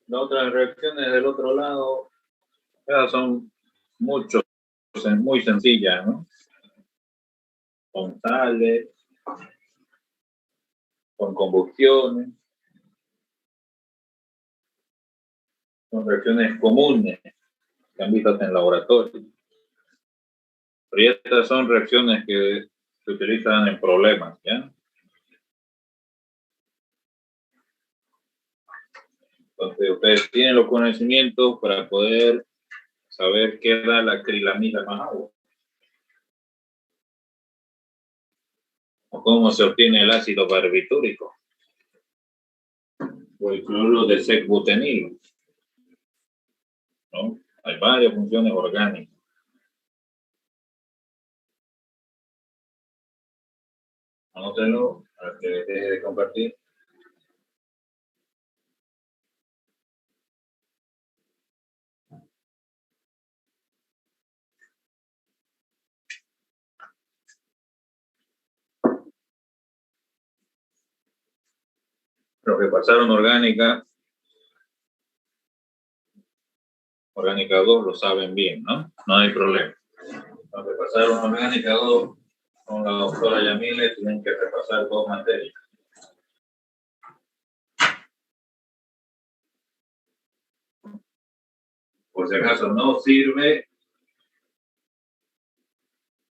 Las otras reacciones del otro lado, esas son muy sencillas, ¿no? Con sales, con combustiones, son reacciones comunes que han visto en laboratorio. Pero estas son reacciones que se utilizan en problemas, ¿ya? Entonces, ustedes tienen los conocimientos para poder saber qué da la acrilamida más agua. O cómo se obtiene el ácido barbitúrico. O el cloruro de sec-butenilo, ¿no? Hay varias funciones orgánicas. Anótenlo para que deje de compartir. Los que pasaron orgánica 2 lo saben bien, ¿no? No hay problema. Los que pasaron orgánica 2 con la doctora Yamile tienen que repasar 2 materias. Por si acaso no sirve,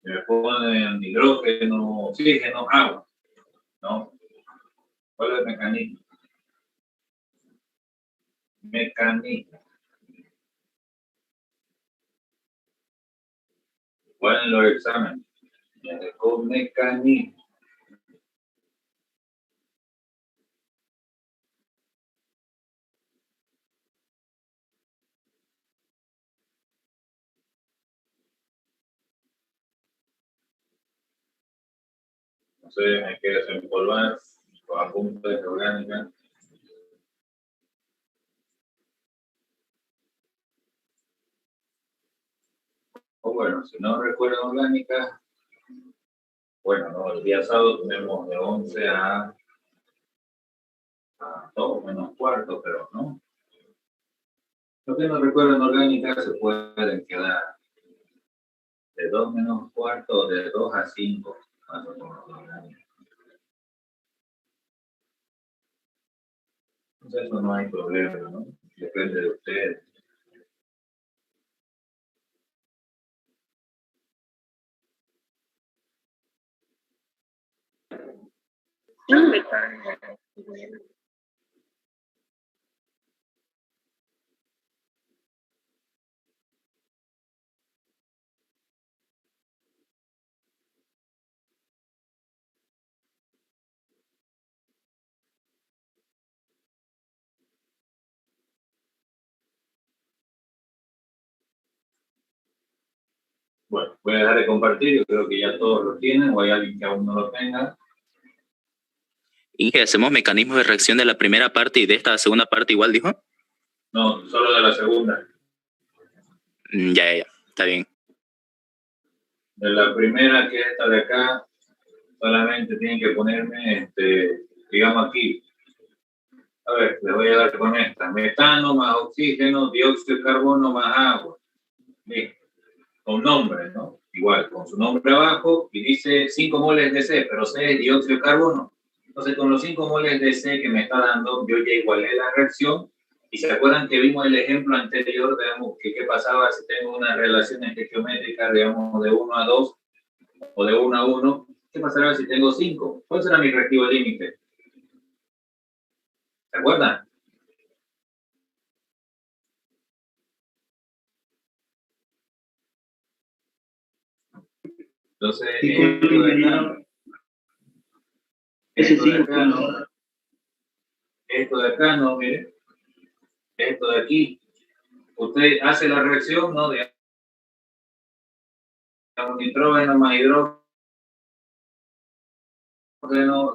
me ponen hidrógeno, oxígeno, agua, ¿no? ¿Cuál es el mecanismo? ¿Cuál en los exámenes? Con mecanismo. Entonces hay que desempolvar los apuntes de orgánica. O bueno, si no recuerdan orgánica, bueno, no, el día sábado tenemos de 11 a 2 menos cuarto, pero no. Los que no recuerdan orgánica se pueden quedar de 2 menos cuarto, de 2 a 5. Entonces eso no hay problema, ¿no? Depende de ustedes. Bueno, voy a dejar de compartir, yo creo que ya todos lo tienen, o hay alguien que aún no lo tenga. Inge, ¿hacemos mecanismos de reacción de la primera parte y de esta segunda parte igual, dijo? No, solo de la segunda. Ya, está bien. De la primera, que es esta de acá, solamente tienen que ponerme, digamos aquí. A ver, les voy a dar con esta. Metano más oxígeno, dióxido de carbono más agua. Listo. Con nombre, ¿no? Igual, con su nombre abajo, y dice 5 moles de C, pero C es dióxido de carbono. Entonces, con los 5 moles de C que me está dando, yo ya igualé la reacción. Y se acuerdan que vimos el ejemplo anterior, digamos, que qué pasaba si tengo una relación estequiométrica, digamos, de 1 a 2 o de 1 a 1. ¿Qué pasará si tengo 5? ¿Cuál será mi reactivo límite? ¿Se acuerdan? Entonces, esto de acá no, mire, esto de aquí, usted hace la reacción, ¿no? De nitrógeno más hidrógeno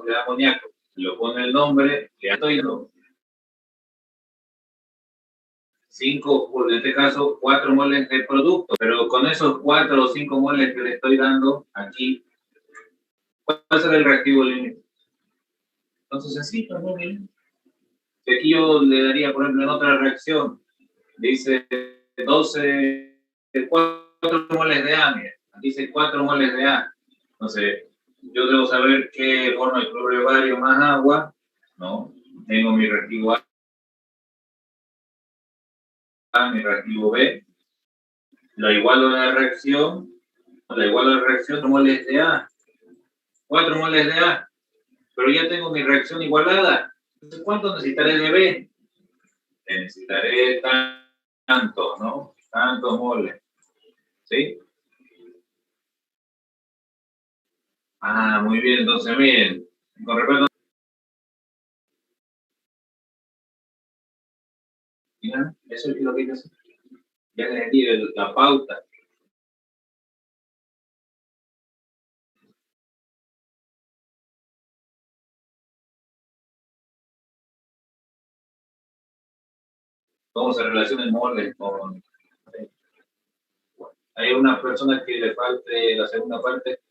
de amoníaco, lo pone el nombre, le estoy dando 5, en este caso 4 moles de producto, pero con esos 4 o 5 moles que le estoy dando aquí, ¿cuál será el reactivo límite? Entonces, sencillo, muy bien. Si aquí yo le daría, por ejemplo, en otra reacción, dice 12, 4 moles de A, mira, aquí dice 4 moles de A. Entonces, yo debo saber qué forma el cloruro de bario más agua, ¿no? Tengo mi reactivo A, mi reactivo B, lo igualo a la reacción, 4 moles de A, 4 moles de A, pero ya tengo mi reacción igualada. Entonces, ¿cuánto necesitaré de B? Necesitaré tantos, ¿no? Tantos moles, ¿sí? Ah, muy bien, entonces miren, con respecto a... ¿Ya? Eso es lo que hay que hacer. Ya les di la pauta. ¿Cómo se relaciona el molde con...? Hay una persona que le falte la segunda parte.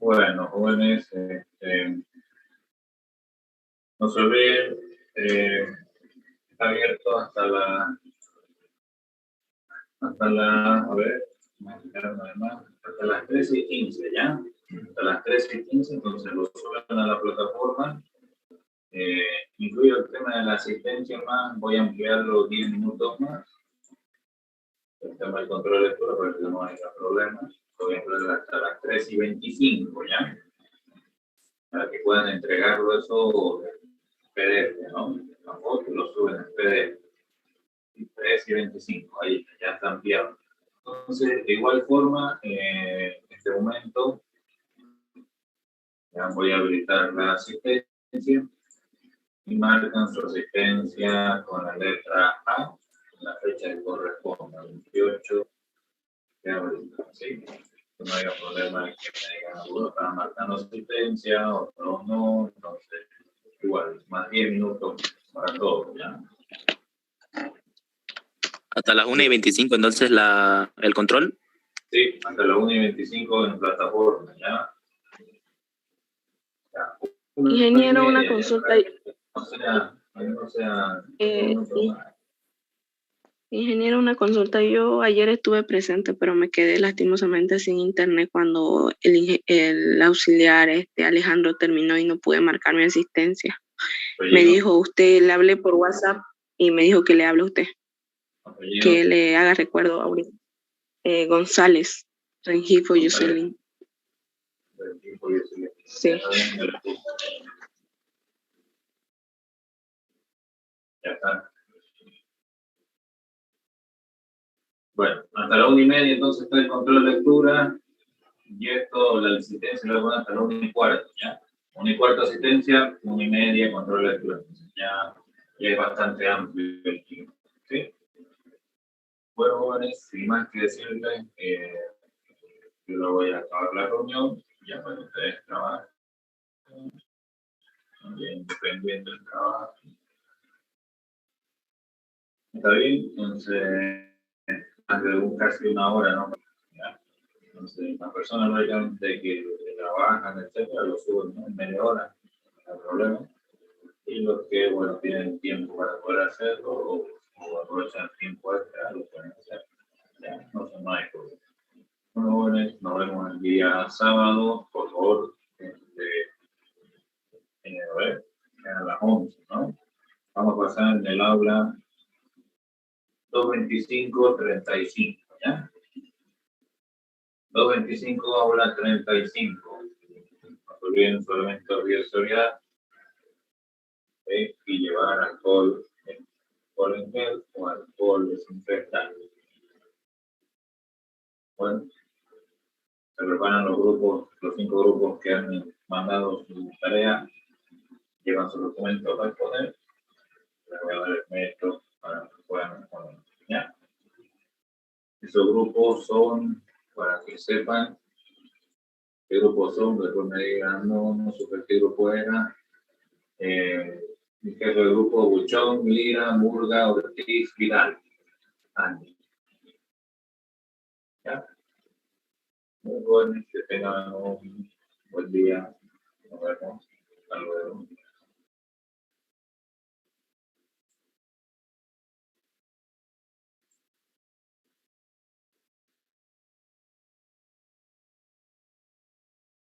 Bueno, jóvenes, no se olviden, está abierto hasta a ver, hasta las 13:15, ¿ya? Hasta las 13:15, entonces lo suben a la plataforma. Incluyo el tema de la asistencia más, voy a ampliarlo 10 minutos más. El tema del control de lectura, para que no haya problemas. Lo voy a ampliar hasta las 13:25, ¿ya? Para que puedan entregarlo eso en PDF, ¿no? La foto lo suben en PDF. 13:25, ahí ya está ampliado. Entonces, de igual forma, en este momento, ya voy a habilitar la asistencia y marcan su asistencia con la letra A, la fecha que corresponde, 28 de abril, ¿sí? No haya problema de que me digan, algunos están marcando asistencia, otros no, entonces, igual, más 10 minutos para todos, ¿ya? Hasta las 1:25, entonces, el control. Sí, hasta las 1:25 en plataforma, ¿ya? Ingeniero, una consulta. Ingeniero, una consulta. Yo ayer estuve presente, pero me quedé lastimosamente sin internet cuando el auxiliar Alejandro terminó y no pude marcar mi asistencia. Me dijo, usted le hablé por WhatsApp y me dijo que le hable a usted. Que le haga recuerdo ahorita. González, Rengifo Yuselín. Sí. Ya está. Bueno, hasta la 1:30 entonces está el control de lectura y esto, la asistencia lo van hasta la 1:15, ¿ya? 1:15 asistencia, 1:30 control de lectura. Entonces ya es bastante amplio el tiempo, ¿sí? Bueno, jóvenes, sin más que decirles, yo lo voy a acabar la reunión, ya para ustedes trabajen, también independiente del trabajo. Está bien, entonces, más de casi una hora, ¿no? ¿Ya? Entonces, las personas lógicamente que trabajan, etcétera, lo suben, ¿no? En media hora, no hay problema. Y los que, bueno, tienen tiempo para poder hacerlo o aprovechan el tiempo extra, lo pueden hacer. Ya, no se más problema. Bueno, jóvenes, nos vemos el día sábado, por favor, a ver, a las 11, ¿no? Vamos a pasar en el aula 225-35, ¿ya? 225, aula 35. No se olviden solamente obligatoriedad y llevar alcohol en gel o alcohol desinfectante. Bueno, se preparan los grupos, los 5 grupos que han mandado su tarea, llevan sus documentos a responder. Les voy a dar el método para que puedan responder, ¿ya? Esos grupos son, para que sepan qué grupos son, después me digan, no supe qué grupo era. Mi jefe del grupo, Buchón, Lira, Murga, Ortiz, Vidal. Andy. ¿Ya? Muy bueno, que tengan un buen día. Nos vemos. Hasta luego.